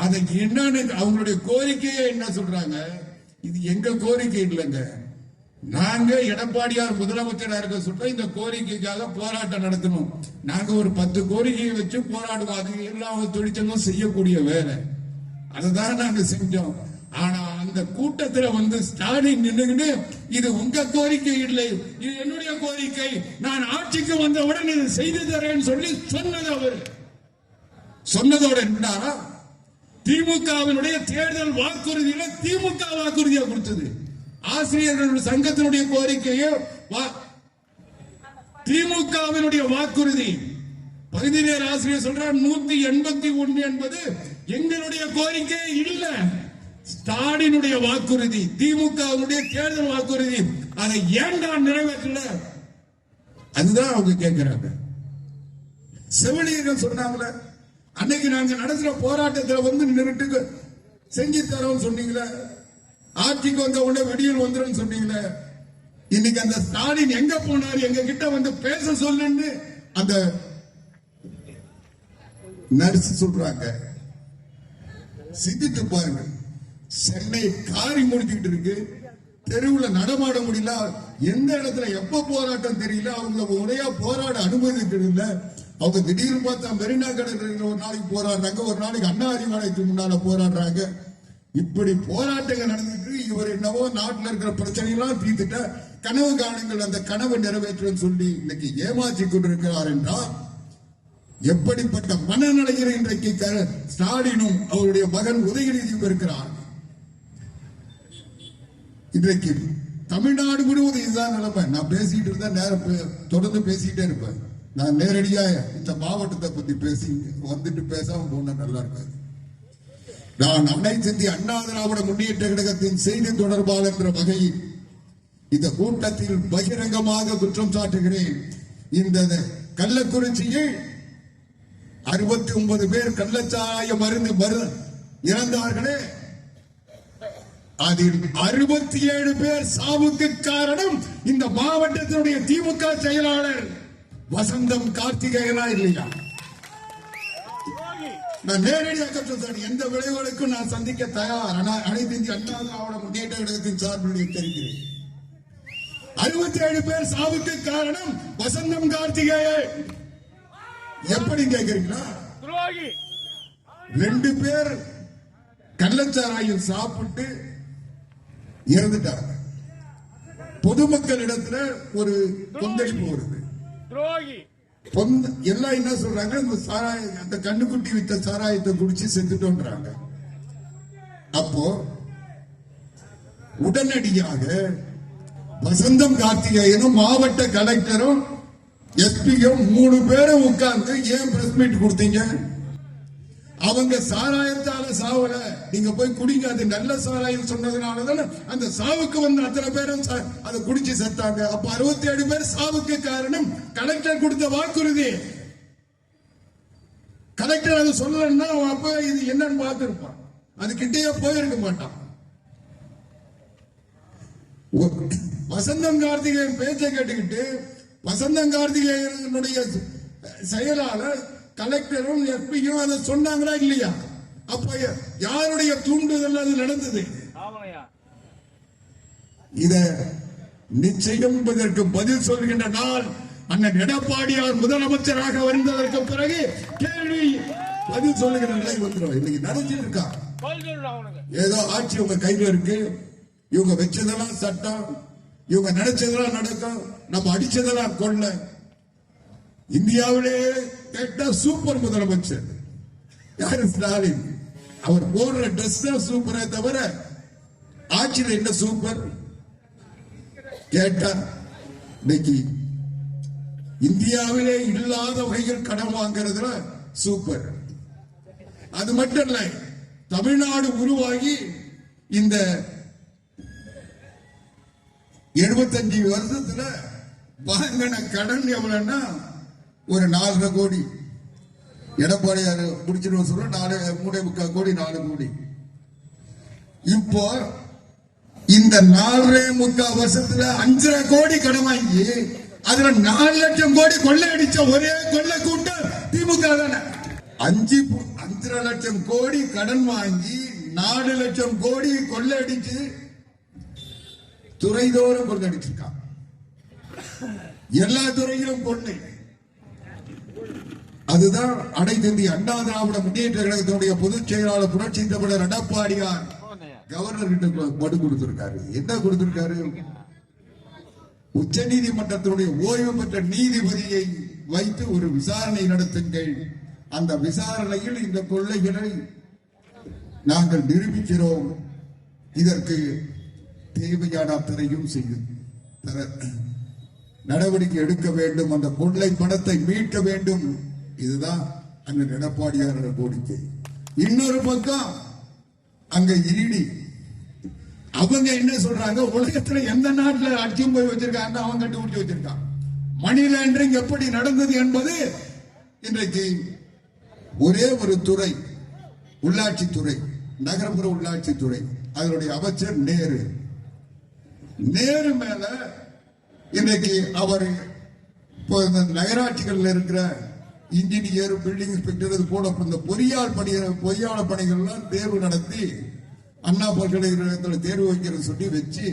அதுக்கு என்னன்னு அவங்களுடைய கோரிக்கையே என்ன சொல்றாங்க? இது எங்க கோரிக்கை இல்லைங்க, நாங்க எடப்பாடியார் முதலமைச்சராக இருக்க சொல்ற இந்த கோரிக்கைக்காக போராட்டம் நடத்தணும். நாங்க ஒரு 10 கோரிக்கையை வச்சு போராடுவோம். அது எல்லா தொழிற்சங்கம் செய்யக்கூடிய வேலை, அதுதான் நாங்க செஞ்சோம். ஆனா அந்த கூட்டத்துல வந்து ஸ்டாலின் நின்னுகிட்டு இது உங்க கோரிக்கை இல்லை, இது என்னுடைய கோரிக்கை, நான் ஆட்சிக்கு வந்தவுடன் இது செய்து தரேன்னு சொல்லி சொன்னது. அவர் சொன்னதோட என்னடா, திமுகவினுடைய தேர்தல் வாக்குறுதியில திமுக வாக்குறுதியா கொடுத்தது. ஆசிரியர்கள் சங்கத்தினுடைய கோரிக்கையோ திமுகவினுடைய வாக்குறுதி. பகுதி நேர ஆசிரியர் சொல்றார் 181 என்பது எங்களுடைய கோரிக்கை இல்ல, ஸ்டாலினுடைய வாக்குறுதி, திமுகவினுடைய தேர்தல் வாக்குறுதி. அதை ஏண்டா நிறைவேற்றல? அதுதான் அவங்க கேட்கிறாங்க. செவிலியர்கள் சொன்னாங்களே, அன்னைக்கு நாங்க நடத்துற போராட்டத்தில் வந்து நின்றுட்டு செஞ்சு தரோம் சொன்னீங்களே, ஆட்சிக்கு வந்த உடனே வெடியில் வந்துடும் சொன்னீங்களே, இன்னைக்கு அந்த ஸ்டாலின் எங்க போனார்? எங்க கிட்ட வந்து பேச சொல்லுன்னு அந்த நர்ஸ் சொல்றாங்க. சிந்தித்து பாருங்க, சென்னை காரி முடிச்சுட்டு இருக்கு, தெருவுல நடமாட முடியல, எந்த இடத்துல எப்ப போராட்டம் தெரியல, அவங்க உரையா போராட அனுமதிக்கல. அவங்க திடீர்னு பார்த்தா மெரினா கடற்கரையில் ஒரு நாளைக்கு போராடுறாங்க, ஒரு நாளைக்கு அண்ணா அறிவாலயத்துக்கு முன்னால போராடுறாங்க. இப்படி போராட்டங்கள் நடந்துட்டு இவர் என்னவோ நாட்டில் இருக்கிற பிரச்சனைகள்லாம் தீர்த்துட்ட கனவு காணுங்கள், அந்த கனவை நிறைவேற்றும் சொல்லி இன்னைக்கு ஏமாற்றி கொண்டிருக்கிறார் என்றால் எப்படிப்பட்ட மனநிலையில் இன்றைக்கு ஸ்டாலினும் அவருடைய மகன் உதயநிதியும் இருக்கிறார். இன்றைக்கு தமிழ்நாடு முழுவதும் இதுதான் நிலைமை. நான் பேசிட்டு இருந்தா நேரம் தொடர்ந்து பேசிட்டே இருப்பேன். நான் நேரடியா இந்த மாவட்டத்தை பத்தி பேசி வந்துட்டு பேசாம போனா நல்லா இருக்காது. நான் அனைத்து இந்திய அண்ணா திராவிட முன்னேற்ற கழகத்தின் செய்தி தொடர்பாளர் என்ற வகையில் இந்த கூட்டத்தில் பகிரங்கமாக குற்றம் சாட்டுகிறேன். இந்த கள்ளக்குறிச்சியில் 69 பேர் கள்ளச்சாராய மருந்து இறந்தார்களே, அதில் 67 பேர் சாவுக்கு காரணம் இந்த மாவட்டத்தினுடைய திமுக செயலாளர் வசந்தம் கார்த்திகேயனா இல்லையா? நான் நேரடியாக குற்றம் சாட்டி எந்த விளைவுகளுக்கும் நான் சந்திக்க தயார். அனைத்து இந்திய அண்ணா திராவிட முன்னேற்ற கழகத்தின் சார்பில் எச்சரிக்கிறேன். 67 பேர் சாவுக்கு காரணம் வசந்தம் கார்த்திகேயன். எப்படி கேட்கிறீங்களா? 2 பேர் கள்ளச்சாராயம் சாப்பிட்டு இறந்துட்டாங்க. பொதுமக்களிடத்துல ஒரு கொந்தளிப்பு வருது. எல்லாம் என்ன சொல்றாங்க, அந்த கண்ணுக்குட்டி வித்த சாராயத்தை குடிச்சு செத்துட்டோன்றாங்க. அப்போ உடனடியாக வசந்தம் கார்த்திகேயனும் மாவட்ட கலெக்டரும் எஸ்பியும் 3 பேரும் உட்கார்ந்து ஏன் பிரஸ் மீட் கொடுத்தீங்க? அவங்க சாராயத்தால சாவல, நீங்க போய் குடிங்க, அது நல்ல சாராயம் சொன்னதுனாலதான் அந்த சாவுக்கு வந்து அத்தனை பேரும் அதை குடிச்சு செத்தாங்க. அப்ப 67 பேர் சாவுக்கு காரணம் கலெக்டர் கொடுத்த வாக்குறுதி. கலெக்டர் அது சொல்லலன்னா அப்ப இது என்னன்னு பார்த்திருப்பான், அது கிட்டேயே போயிருக்க மாட்டான். வசந்தம் கார்த்திகேயன் பேச்சை கேட்டுக்கிட்டு வசந்தம் கார்த்திகேயனுடைய செயலாளர் கலெக்டரும் எஸ்பியும் அதை சொன்னாங்களா இல்லையா? அப்ப யாருடைய தூண்டுதல் அது நடந்தது? இத நிச்சயம் இதற்கு பதில் சொல்கின்ற நாள் அண்ணன் எடப்பாடியார் முதலமைச்சராக வந்ததற்கு பிறகு கேள்வி பதில் சொல்லுகிற நிலை வந்துடும். இன்னைக்கு நடந்துட்டு இருக்கா, ஏதோ ஆட்சி உங்க கையில இருக்கு, இவங்க வச்சதெல்லாம் சட்டம், இவங்க நினைச்சதெல்லாம் நடக்கும், நம்ம அடிச்சதெல்லாம் கொள்ள. இந்தியாவிலே கேட்ட சூப்பர் முதலமைச்சர் யாரு? ஸ்டாலின். அவர் போடுற ட்ரெஸ் தான் சூப்பரே தவிர ஆட்சியில் என்ன சூப்பர் கேட்டா இன்னைக்கு இந்தியாவிலே இல்லாத வகையில் கடன் வாங்குறதுல சூப்பர். அது மட்டும் இல்ல, தமிழ்நாடு உருவாகி இந்த 75 வருஷத்துல வாங்கின கடன் எவ்வளவுன்னா ஒரு 4.5 கோடி எடப்பாடியார் முடிச்சிருவோம் சொல்ல 3.25 கோடி 4 கோடி. இப்போ இந்த 4.25 வருஷத்துல 5.5 கோடி கடன் வாங்கி அதுல 4 லட்சம் கோடி கொள்ளையடிச்ச ஒரே கொள்ளை கூட்டம் திமுக தானே. 5.5 லட்சம் கோடி கடன் வாங்கி 4 லட்சம் கோடி கொள்ளையடிச்சு துறைதோறும் கொள்ளையடிச்சிருக்கான். எல்லா துறையிலும் கொள்ளை. அதுதான் அனைத்து இந்திய அண்ணா திராவிட முன்னேற்ற கழகத்தினுடைய பொதுச் செயலாளர் புரட்சி தமிழர் எடப்பாடியார் கவர்னர் கிட்ட மனு கொடுத்திருக்காரு. என்ன கொடுத்திருக்காரு? உச்ச நீதிமன்றத்தினுடைய ஓய்வு பெற்ற நீதிபதியை வைத்து ஒரு விசாரணை நடத்துங்கள். அந்த விசாரணையில் இந்த கொள்ளைகளை நாங்கள் நிரூபிக்கிறோம். இதற்கு தேவையான அத்தனையும் செய்யும் நடவடிக்கை எடுக்க வேண்டும். அந்த கொள்ளை பணத்தை மீட்க வேண்டும். இதுதான் அண்ணன் எடப்பாடியாரோட கோரிக்கை. இன்னொரு பக்கம் அங்க இடி அவங்க என்ன சொல்றாங்க? உலகத்துல எந்த நாட்டுல அடிச்சும் போய் வச்சிருக்காங்க அவன் கண்டுபிடிச்சு வச்சிருக்கான். மணி லாண்டரிங் எப்படி நடந்தது என்பது இன்றைக்கு ஒரே ஒரு துறை, உள்ளாட்சித்துறை, நகர்ப்புற உள்ளாட்சித்துறை, அதனுடைய அமைச்சர் நேரு மேல இன்றைக்கு அவர் நகராட்சிகள் இருக்கிற இன்ஜினியர், பில்டிங் இன்ஸ்பெக்டர், இது போல இந்த பொறியாளர் பணிகள்லாம் தேர்வு நடத்தி அண்ணா பல்கலைக்கழகத்தில் தேர்வு வைக்கிறது சொல்லி வச்சு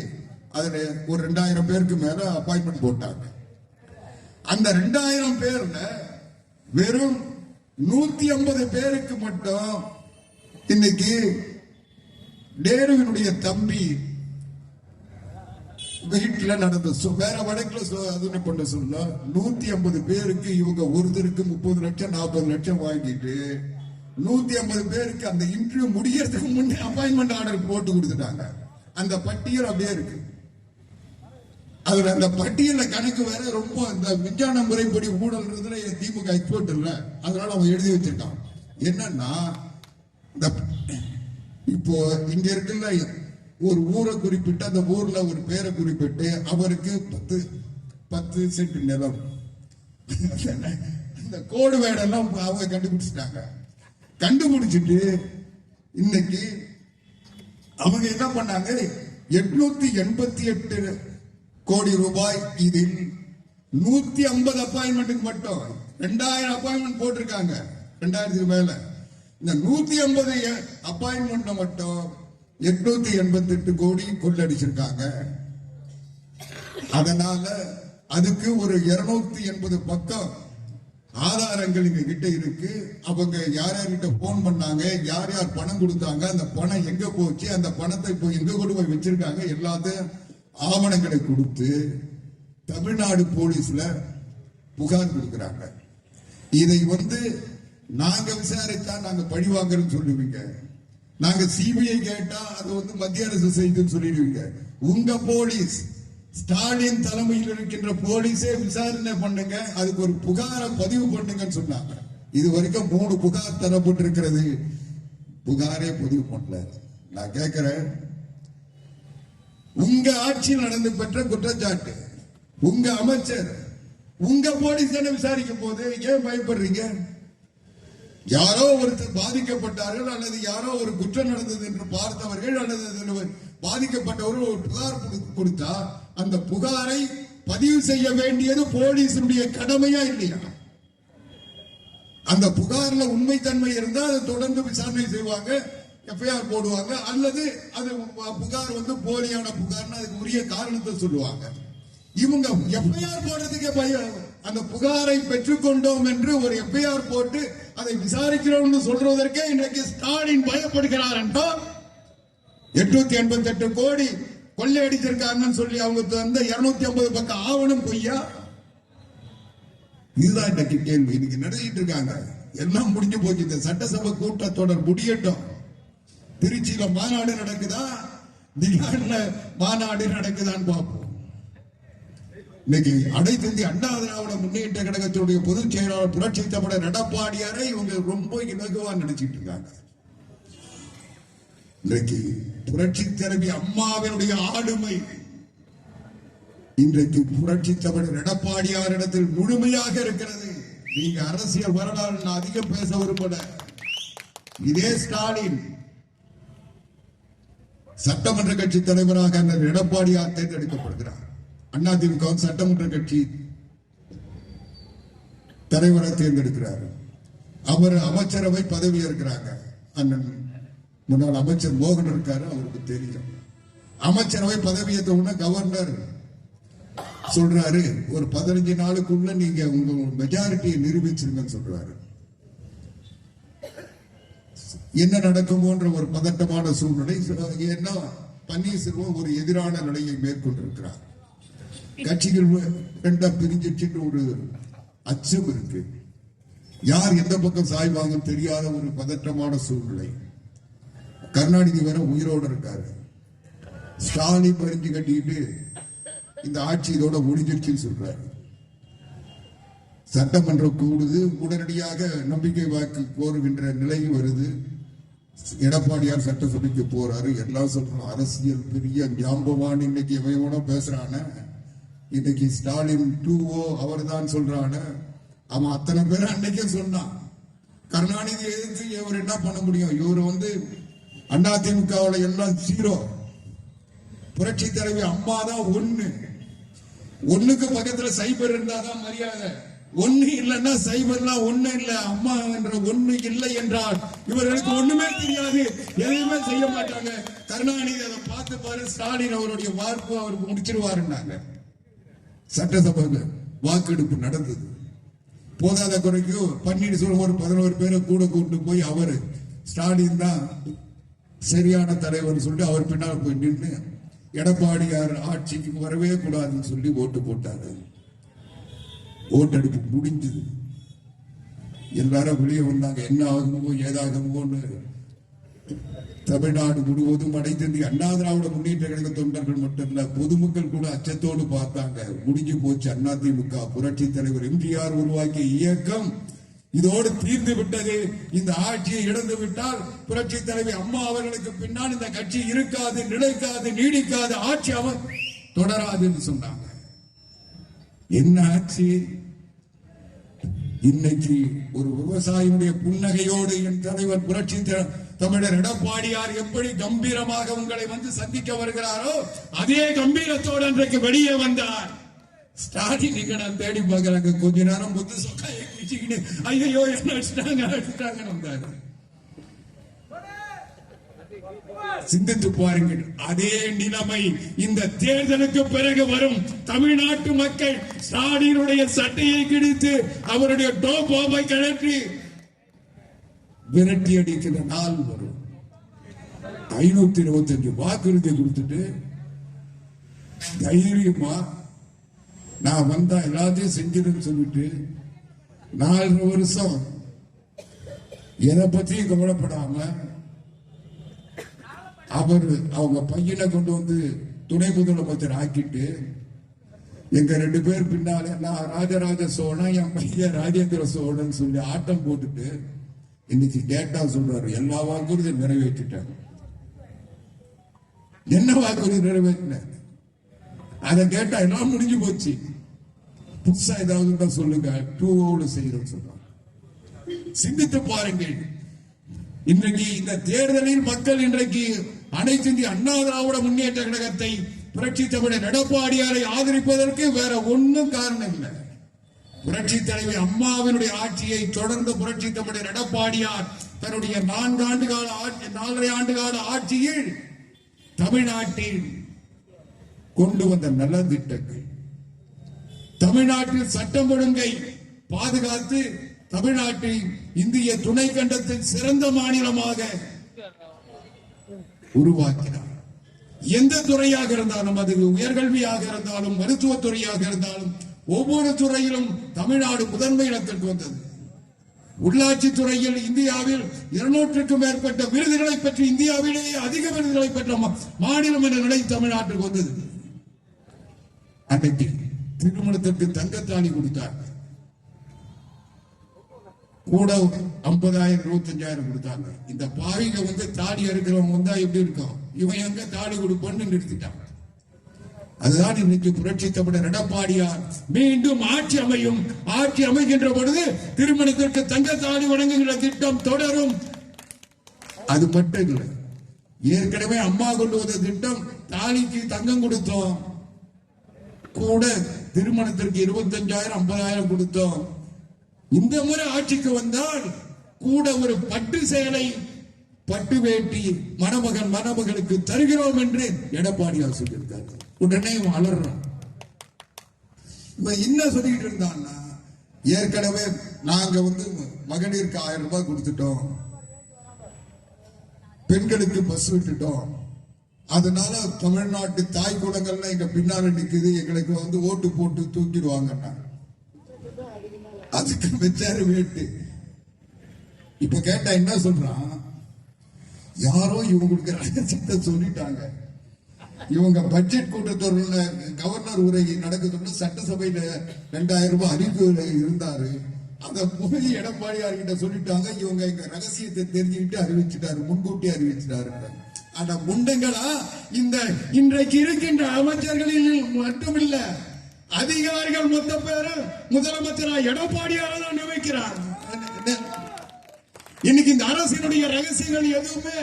அதுல ஒரு 2000 பேருக்கு மேல அப்பாயின்மெண்ட் போட்டாங்க. அந்த 2000 பேர்ல வெறும் 150 பேருக்கு மட்டும் இன்னைக்கு நேருவினுடைய தம்பி வீட்டுல நடந்த வேற வழக்குல கொண்டு சொல்ல 150 பேருக்கு இவங்க ஒருத்தருக்கு 30 லட்சம் 40 லட்சம் வாங்கிட்டு 150 பேருக்கு அந்த இன்டர்வியூ முடியறதுக்கு முன்னே அப்பாயின்மெண்ட் ஆர்டர் போட்டு கொடுத்துட்டாங்க. அந்த பட்டியல் அப்படியே இருக்கு. அதுல அந்த பட்டியல கணக்கு வேற ரொம்ப இந்த விஞ்ஞான முறைப்படி ஊழல்ன்றதுல திமுக எக்ஸ்போர்ட் இல்ல, அதனால அவன் எழுதி வச்சிருக்கான். என்னன்னா இப்போ இங்க இருக்குல்ல ஒரு ஊரை குறிப்பிட்டு அந்த ஊர்ல ஒரு பேரை குறிப்பிட்டு அவருக்கு 10 சென்ட் நிலம் இந்த கோடு வேடெல்லாம் அவங்க கண்டுபிடிச்சிட்டாங்க. கண்டுபிடிச்சிட்டு இன்னைக்கு அவங்க என்ன பண்ணாங்க? 888 கோடி ரூபாய். இதில் 150 அப்பாயின்மெண்ட்டுக்கு மட்டும் 2000 அப்பாயின்மெண்ட் போட்டிருக்காங்க. 2000 மேல இந்த 150 அப்பாயின்மெண்ட் மட்டும் 888 கோடி கொள்ளடிச்சிருக்காங்க. அதனால அதுக்கு ஒரு 280 பக்கம் ஆதாரங்கள் எங்க கிட்ட இருக்கு. அவங்க யார் யார்கிட்ட போன் பண்ணாங்க, யார் யார் பணம் கொடுத்தாங்க, அந்த பணம் எங்க போச்சு, அந்த பணத்தை இப்போ எங்க கொண்டு போய் வச்சிருக்காங்க, எல்லாத்தையும் ஆவணங்களை கொடுத்து தமிழ்நாடு போலீஸ்ல புகார் கொடுக்கிறாங்க. இதை நாங்க விசாரித்தா நாங்க பழி வாங்குறோம்னு சொல்லுவீங்க, நாங்க சிபிஐ கேட்டா அது மத்திய அரசு செய்துன்னு சொல்லிடுவீங்க. உங்க போலீஸ் ஸ்டாலின் தலைமையில் இருக்கின்ற போலீஸே விசாரணை பண்ணுங்க, அதுக்கு ஒரு புகாரை பதிவு பண்ணுங்கன்னு சொன்னாங்க. இது வரைக்கும் 3 புகார் தரப்பட்டிருக்கிறது. புகாரே பதிவு பண்ணல. நான் கேட்கிறேன், உங்க ஆட்சியில் நடந்து பெற்ற குற்றச்சாட்டு, உங்க அமைச்சர், உங்க போலீஸ் தானே விசாரிக்க போது, ஏன் பயப்படுறீங்க? யாரோ ஒருத்தர் பாதிக்கப்பட்டார்கள் அல்லது யாரோ ஒரு குற்றம் நடந்தது என்று பார்த்தவர்கள் அல்லது பாதிக்கப்பட்டவர்கள் ஒரு புகார் கொடுத்தா அந்த புகாரை பதிவு செய்ய வேண்டியது போலீசுடைய கடமையா இல்லையா? அந்த புகார்ல உண்மைத்தன்மை இருந்தா அதை தொடர்ந்து விசாரணை செய்வாங்க, எஃப்ஐஆர் போடுவாங்க. அல்லது அது புகார் போலியான புகார்னு அதுக்கு உரிய காரணத்தை சொல்லுவாங்க. இவங்க எஃப்ஐஆர் போடுறதுக்கே பயம். அந்த புகாரை பெற்றுக்கொண்டோம் என்று ஒரு எஃப்ஐஆர் போட்டு அதை விசாரிக்கிறோம் சொல்றதற்கே இன்றைக்கு ஸ்டாலின் பயப்படுகிறார் என்றால் 888 கோடி கொள்ளையடிச்சிருக்காங்கன்னு சொல்லி அவங்க 250 பக்கம் ஆவணம் பொய்யா? இதுதான் இன்னைக்கு கேள்வி. இன்னைக்கு நடத்திட்டு இருக்காங்க. எல்லாம் முடிஞ்சு போச்சு. இந்த சட்டசபை கூட்டத்தொடர் முடியட்டும். திருச்சியில மாநாடு நடக்குதா, திகான்ல மாநாடு நடக்குதான்னு பார்ப்போம். இன்னைக்கு அனைத்து இந்திய அண்ணா திராவிட முன்னேற்ற கழகத்தினுடைய பொதுச் செயலாளர் புரட்சி தமிழர் எடப்பாடியாரை இவங்க ரொம்ப இலகுவா நினைச்சிட்டு இருக்காங்க. இன்றைக்கு புரட்சி தலைவி அம்மாவினுடைய ஆளுமை இன்றைக்கு புரட்சி தமிழர் எடப்பாடியாரிடத்தில் முழுமையாக இருக்கிறது. நீங்க அரசியல் வரலாறு நான் அதிகம் பேச விரும்பல. இதே ஸ்டாலின் சட்டமன்ற கட்சி தலைவராக எடப்பாடியார் தேர்ந்தெடுக்கப்படுகிறார். அதிமுக சட்டமன்ற கட்சி தலைவரை தேர்ந்தெடுக்கிறார். அவர் அமைச்சரவை பதவி இருக்கிறாங்க. அண்ணன் முன்னாள் அமைச்சர் மோகன் இருக்காரு, அவருக்கு தெரியும். அமைச்சரவை பதவியேற்ற உடனே கவர்னர் சொல்றாரு, ஒரு 15 நாளுக்குள்ள நீங்க உங்க மெஜாரிட்டியை நிரூபிச்சிருங்கன்னு சொல்றாரு. என்ன நடக்குமோன்ற ஒரு பதட்டமான சூழ்நிலை. ஏன்னா பன்னீர்செல்வம் ஒரு எதிரான நிலையை மேற்கொண்டிருக்கிறார். கட்சிகள் ரெண்டா பிரிஞ்சிட்டு ஒரு அச்சம் இருக்கு. யார் எந்த பக்கம் சாய்வாங்க தெரியாத ஒரு பதற்றமான சூழ்நிலை. கருணாநிதி வேற உயிரோடு இருக்காரு. ஸ்டாலின் பறிஞ்சு கட்டிட்டு இந்த ஆட்சி இதோட முடிஞ்சிருச்சுன்னு சொல்றாரு. சட்டமன்றம் கூடுது, உடனடியாக நம்பிக்கை வாக்கு கோருகின்ற நிலை வருது. எடப்பாடியார் சட்டசபைக்கு போறாரு. எல்லாம் சொல்றோம் அரசியல் பெரிய ஞாபகமான இன்னைக்கு எவையோட பேசுறான, இன்னைக்கு ஸ்டாலின் 2-0 அவர் தான் சொல்றான. அவன் அத்தனை பேர் அன்னைக்கே சொன்னான். கருணாநிதி எதிர்த்து இவர் என்ன பண்ண முடியும்? இவர் அதிமுகவுல எல்லாம் 0. புரட்சி தலைவி அம்மா தான் 1. 1க்கு பக்கத்துல சைபர் இருந்தாதான் மரியாதை. 1 இல்லைன்னா சைபர்லாம் 1 இல்ல. அம்மா என்ற 1 இல்லை என்றால் இவர்களுக்கு ஒண்ணுமே தெரியாது, எதையுமே செய்ய மாட்டாங்க. கருணாநிதி அதை பார்த்து பாரு, ஸ்டாலின் அவருடைய வார்ப்பு அவருக்கு முடிச்சிருவாருன்னாங்க. சட்டசபையில் வாக்கெடுப்பு நடந்தது. போதாத குறைக்கு பன்னீர்செல்வம் ஒரு 11 பேரை கூட கூட்டு போய் அவரு ஸ்டாலின் தான் சரியான தலைவர் சொல்லிட்டு அவர் பின்னால் போய் நின்று எடப்பாடியார் ஆட்சிக்கு வரவே கூடாதுன்னு சொல்லி ஓட்டு போட்டாரு. ஓட்டெடுப்பு முடிஞ்சது. எல்லாரும் வெளியே வந்தாங்க. என்ன ஆகுமோ ஏதாகுமோன்னு தமிழ்நாடு முழுவதும் அனைத்து அண்ணா திராவிட முன்னேற்ற கழக தொண்டர்கள் மட்டும் இல்ல, பொதுமக்கள் கூட அச்சத்தோடு பார்த்தாங்க. முடிஞ்சு போச்சு. அதிமுக புரட்சி தலைவர் எம்ஜிஆர் உருவாக்கிய இயக்கம் இதோடு தீர்ந்து விட்டது. இந்த ஆட்சியை இழந்து விட்டால் புரட்சி தலைவி அம்மா அவர்களுக்கு பின்னால் இந்த கட்சி இருக்காது, நிலைக்காது, நீடிக்காது, ஆட்சி அவர் தொடராதுன்னு சொன்னாங்க. என்ன ஆட்சி? இன்னைக்கு ஒரு விவசாயியுடைய புன்னகையோடு என் தலைவர் புரட்சி தமிழர் எடப்பாடியார் எப்படி கம்பீரமாக உங்களை சந்திக்க வருகிறாரோ அதே கம்பீரத்தோடு அன்றைக்கு வெளியே வந்தார். ஸ்டாலின் நான் தேடி பார்க்கிறாங்க. கொஞ்ச நேரம் புத்து சொக்காயை குச்சிக்கிட்டு ஐயோ என்ன அடிச்சிட்டாங்க வந்தாரு. சிந்தித்து பாருங்கள். அதே நிலைமை இந்த தேர்தலுக்கு பிறகு வரும். தமிழ்நாட்டு மக்கள் ஸ்டாலினுடைய சட்டையை கிழித்து அவருடைய டோபாவை கழற்றி விரட்டி அடிக்கிற நாள் வரும். 525 வாக்குறுதி கொடுத்துட்டு தைரியமா நான் வந்தா எல்லாத்தையும் செஞ்சிருன்னு சொல்லிட்டு 4 வருஷம் எதை பத்தியும் கவலைப்படாம அவங்க பையனை கொண்டு துணை முதலமைச்சர் ஆக்கிட்டு எங்க 2 பேர் பின்னால நான் ராஜராஜ சோழன், என் பையன் ராஜேந்திர சோழன் சொல்லி ஆட்டம் போட்டுட்டு இன்னைக்கு கேட்டா சொல்றாரு எல்லா வாக்குறுதியும் நிறைவேற்றிட்டாங்க. என்ன வாக்குறுதி நிறைவேற்றின? அதை கேட்டா எல்லாம் முடிஞ்சு போச்சு. புதுசா ஏதாவது சொல்லுங்க, 2-0 செய்யறோம் சொல்றாங்க. சிந்தித்து பாருங்கள். இன்றைக்கு இந்த தேர்தலில் மக்கள் இன்றைக்கு அனைத்து இந்திய அண்ணா திராவிட முன்னேற்ற கழகத்தை புரட்சி தமிழர் எடப்பாடியாரை ஆதரிப்பதற்கு வேற ஒன்னும் காரணம் இல்லை. புரட்சி தலைவி அம்மாவினுடைய ஆட்சியை தொடர்ந்து புரட்சி தமிழர் எடப்பாடியார் தன்னுடைய 4.5 ஆண்டு கால ஆட்சியில் தமிழ்நாட்டில் கொண்டு வந்த நலத்திட்டங்கள், தமிழ்நாட்டில் சட்டம் ஒழுங்கை பாதுகாத்து தமிழ்நாட்டை இந்திய துணை கண்டத்தில் சிறந்த மாநிலமாக உருவாக்கினார். எந்த துறையாக இருந்தாலும், அது உயர்கல்வியாக இருந்தாலும், மருத்துவத்துறையாக இருந்தாலும், ஒவ்வொரு துறையிலும் தமிழ்நாடு முதன்மை இடத்திற்கு வந்தது. உள்ளாட்சி துறையில் இந்தியாவில் 200க்கும் மேற்பட்ட விருதுகளை பெற்று இந்தியாவிலேயே அதிக விருதுகளை பெற்ற மாநிலம் என்ற நிலை தமிழ்நாட்டுக்கு வந்தது. அன்றைக்கு திருமணத்திற்கு தங்கத்தாலி கொடுத்தார். கூட 50,000 25,000 கொடுத்தாங்க. இந்த பாவிக தாடி இருக்கிறவங்க எப்படி இருக்கும், இவன் எங்க தாடி கொடுப்பன்னு நிறுத்திட்டாங்க. அதுதான் இன்னைக்கு புரட்சி தமிழர் எடப்பாடியார் மீண்டும் ஆட்சி அமையும். ஆட்சி அமைகின்ற பொழுது திருமணத்திற்கு தங்கத்தாலி வழங்குகின்ற திட்டம் தொடரும். அது மட்டும் இல்லை, ஏற்கனவே அம்மா கொண்டு வந்த திட்டம் தாலிக்கு தங்கம் கொடுத்தோம், கூட திருமணத்திற்கு 25,000 50,000 கொடுத்தோம். இந்த முறை ஆட்சிக்கு வந்தால் கூட ஒரு பட்டு சேலை பட்டு வேட்டி மணமகன் மணமகளுக்கு தருகிறோம் என்று எடப்பாடியார் சொல்லியிருக்காரு. உடனே வளர்றான். என்ன சொல்லிட்டு இருந்தான்னா, ஏற்கனவே நாங்க மகளிருக்கு 1000 ரூபாய் கொடுத்துட்டோம், பெண்களுக்கு பஸ் விட்டுட்டோம், அதனால தமிழ்நாட்டு தாய் குலங்கள்ல எங்க பின்னால நிக்குது, எங்களுக்கு ஓட்டு போட்டு தூக்கிடுவாங்க. அதுக்கு வச்சாரு வேட்டு. இப்ப கேட்டா என்ன சொல்றான், யாரோ இவங்களுக்கு ரகசியத்தை சொல்லிட்டாங்க. இவங்க பட்ஜெட் கூட்டத்தொடர்ல கவர்னர் உரை நடக்குதுன்னு சட்டசபையில 2000 ரூபாய் அறிவிப்பு இருந்தாரு. அத போய் எடப்பாடியார் கிட்ட சொல்லிட்டாங்க. இவங்க எங்க ரகசியத்தை தெரிஞ்சுக்கிட்டு அறிவிச்சுட்டாரு, முன்கூட்டி அறிவிச்சுட்டாரு. ஆனா முண்டங்களா, இந்த இன்றைக்கு இருக்கின்ற அமைச்சர்களில் மட்டுமில்ல, அதிகாரிகள் மொத்த பேரு முதலமைச்சரா எடப்பாடியார் தான் நியமிக்கிறார். இன்னைக்கு இந்த அரசினுடைய ரகசியங்கள் எதுவுமே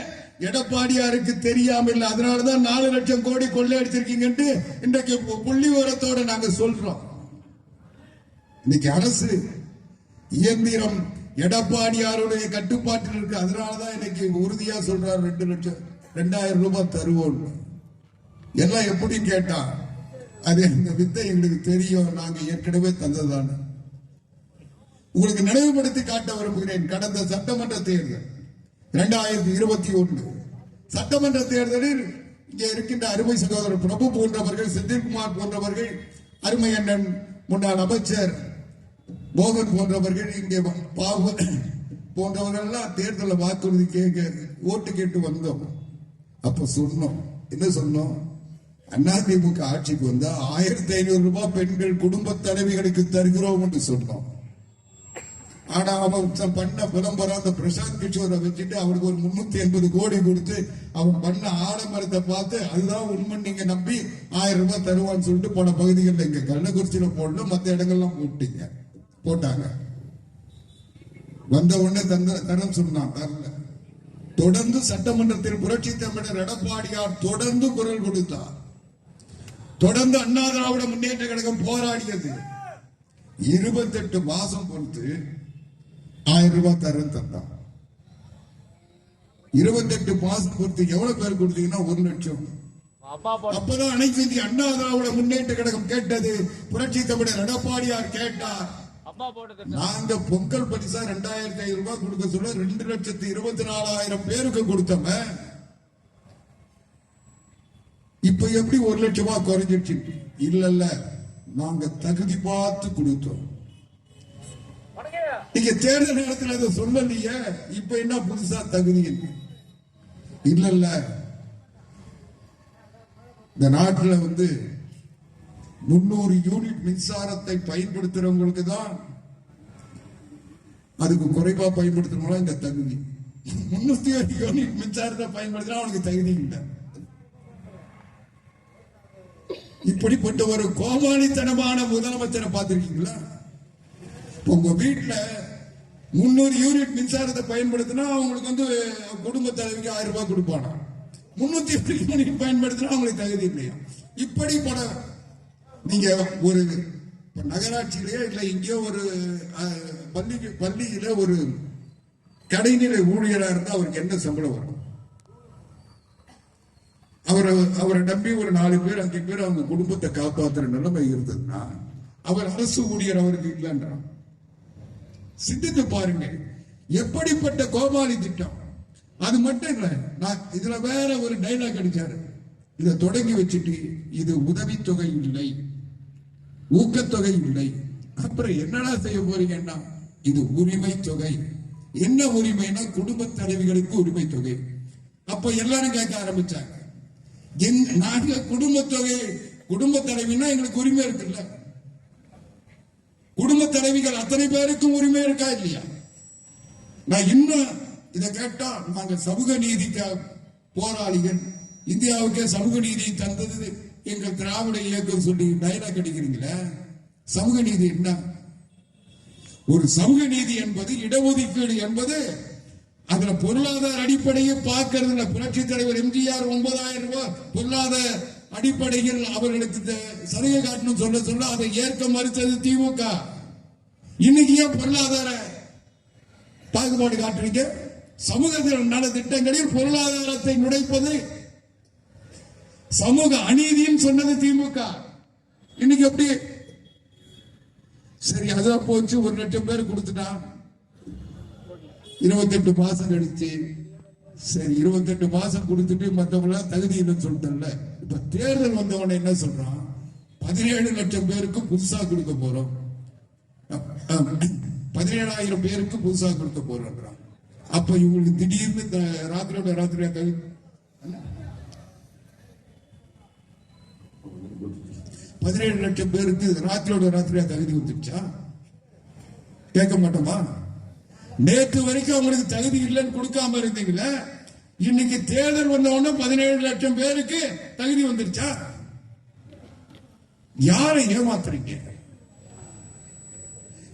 எடப்பாடியாருக்கு தெரியாம இல்ல. அதனாலதான் 4 லட்சம் கோடி கொள்ளையடிச்சிருக்கீங்க இன்றைக்கு புள்ளி விவரத்தோட நாங்க சொல்றோம். இன்னைக்கு அரசு இயந்திரம் எடப்பாடியாருடைய கட்டுப்பாட்டில் இருக்கு. அதனாலதான் இன்னைக்கு உறுதியா சொல்றாரு 2,00,000 ரூபாய் தருவோம். எல்லாம் எப்படி கேட்டா, அது இந்த வித்தை எங்களுக்கு தெரியும், நாங்க ஏற்கனவே தந்ததான. உங்களுக்கு நினைவுபடுத்தி காட்ட விரும்புகிறேன். கடந்த சட்டமன்ற தேர்தல் 2021 சட்டமன்ற தேர்தலில் இங்கே இருக்கின்ற அருமை சகோதரர் பிரபு போன்றவர்கள், செந்தில்குமார் போன்றவர்கள், அருமை அண்ணன் முன்னாள் அமைச்சர் மோகன் போன்றவர்கள், இங்கே போன்றவர்கள் எல்லாம் தேர்தலில் வாக்குறுதி கேட்க ஓட்டு கேட்டு வந்தோம். அப்ப சொன்னோம், என்ன சொன்னோம், அதிமுக ஆட்சிக்கு வந்தா 1,500 ரூபாய் பெண்கள் குடும்ப தலைவிகளுக்கு தருகிறோம் என்று சொன்னோம். ஆனா அவன் பண்ண விளம்பரம் அந்த பிரசாந்த் கிஷோரை வச்சுட்டு அவருக்கு ஒரு 380 கோடி கொடுத்து அவன் பண்ண ஆடம்பரத்தை பார்த்து அதுதான் உண்மை நீங்க நம்பி 1000 ரூபாய் தருவான்னு சொல்லிட்டு போன பகுதிகளில் இங்க கள்ளக்குறிச்சியில போடல, மற்ற இடங்கள்லாம் போட்டாங்க. வந்த உடனே தரம் சொன்னான், தரல. தொடர்ந்து சட்டமன்றத்தில் புரட்சி தமிழர் எடப்பாடியார் தொடர்ந்து குரல் கொடுத்தார். தொடர்ந்து அண்ணா திராவிட முன்னேற்ற கழகம் போராடியது. 28 மாசம் பொறுத்து 1000 ரூபாய் தரேன் தந்தான். 28 மாசம் பொறுத்து எவ்வளவு பேர் கொடுத்தீங்கன்னா 1 லட்சம். அப்பதான் அனைத்து இந்திய அண்ணா திராவிட முன்னேற்ற கழகம் கேட்டது, புரட்சி தமிழர் எடப்பாடியார் கேட்டார். நாங்க பொங்கல் பரிசா 2,500 ரூபாய் கொடுக்க சொல்ல 2,24,000 பேருக்கு கொடுத்தோம். இப்ப எப்படி 1 லட்சம் ரூபாய் குறைஞ்சிருச்சு? இல்ல, நாங்க தகுதி பார்த்து கொடுத்தோம். நீங்க தேர்தல் நேரத்தில் அதை சொல்லலையே, இப்ப என்ன புதுசா தகுதி? இல்ல, இந்த நாட்டில் 300 யூனிட் மின்சாரத்தை பயன்படுத்துறவங்களுக்கு தான், அதுக்கு குறைவா பயன்படுத்தணும் இந்த தகுதி. 301 யூனிட் மின்சாரத்தை பயன்படுத்தினா அவனுக்கு தகுதி இல்லை. இப்படிப்பட்ட ஒரு கோமாளித்தனமான முதலமைச்சரை பார்த்திருக்கீங்களா? உங்க வீட்டுல 300 யூனிட் மின்சாரத்தை பயன்படுத்தினா அவங்களுக்கு குடும்ப தலைவிக்கு 1000 ரூபாய் கொடுப்பானா? 301 யூனிட் பயன்படுத்தினா அவங்களுக்கு தகுதி இல்லையா? இப்படி நீங்க ஒரு நகராட்சியிலேயே இல்ல இங்கே ஒரு பள்ளியில ஒரு கடைநிலை ஊழியரா இருந்தா அவருக்கு என்ன சம்பளம் வரும்? அவரை நம்பி ஒரு 4 பேர் 5 பேர் அவங்க குடும்பத்தை காப்பாற்றுற நிலைமை இருந்ததுன்னா அவர் அரசு ஊழியர் அவருக்கு இல்லைன்றான். சிந்தித்து பாருங்க, எப்படிப்பட்ட கோமாளி திட்டம். அது மட்டும் இல்ல, நான் இதுல வேற ஒரு டைலாக் அடிச்சாரு. இதை தொடங்கி வச்சுட்டு இது உதவித்தொகை இல்லை, ஊக்கத்தொகை இல்லை, அப்புறம் என்னடா செய்ய போறீங்கன்னா இது உரிமை தொகை. என்ன உரிமைனா குடும்ப தலைவிகளுக்கு உரிமை தொகை. அப்ப எல்லாரும் கேட்க ஆரம்பிச்சாங்க, நாங்க குடும்ப தொகை, குடும்ப தலைவினா எங்களுக்கு உரிமை இருக்குல்ல, குடும்ப தலைவிகள் அத்தனை பேருக்கும் உரிமை இருக்கா இல்லையா? நான் இன்னும் இதை கேட்டா, நாங்க சமூக நீதிக்கு போராளிகள், இந்தியாவுக்கே சமூக நீதி தந்தது எங்கள் திராவிட இயக்கம் சொல்லி டைலாக் அடிக்கிறீங்களே, சமூக நீதி என்ன? ஒரு சமூக நீதி என்பது இடஒதுக்கீடு என்பது அதுல பொருளாதார அடிப்படையை பார்க்கறது. புரட்சி தலைவர் எம்ஜிஆர் 9,000 ரூபாய் பொருளாதார அடிப்படையில் அவர்களுக்கு சலுகை காட்டணும் சொல்ல அதை ஏற்க மறுத்தது திமுக. இன்னைக்கு ஏன் பொருளாதார பாகுபாடு காட்டுறீங்க? சமூக நல திட்டங்களில் பொருளாதாரத்தை நுழைப்பது சமூக அநீதின்னு சொன்னது திமுக. இன்னைக்கு எப்படி? சரி, அதான் போச்சு. 1 லட்சம் பேர் கொடுத்துட்டான், 28 மாசம் கழிச்சு. சரி, 28 மாசம் கொடுத்துட்டு மற்றவங்க தகுதி இல்லைன்னு சொல்லிட்டல. இப்ப தேர்தல் வந்தவன என்ன சொல்றான்? 17 லட்சம் பேருக்கு புதுசா கொடுக்க போறோம், 17,000 பேருக்கு புதுசா கொடுக்க போறோம். அப்ப இவங்களுக்கு திடீர்னு ராத்திரியோட ராத்திரியா தகுதி 17 லட்சம் பேருக்கு ராத்திரியோட ராத்திரியா தகுதி வந்துருச்சா? கேட்க மாட்டோமா? நேற்று வரைக்கும் அவங்களுக்கு தகுதி இல்லைன்னு கொடுக்காம இருந்தீங்களே, இன்னைக்கு தேர்தல் வந்த உடனே 17 லட்சம் பேருக்கு தகுதி வந்துருச்சா? யாரை ஏமாத்துறீங்க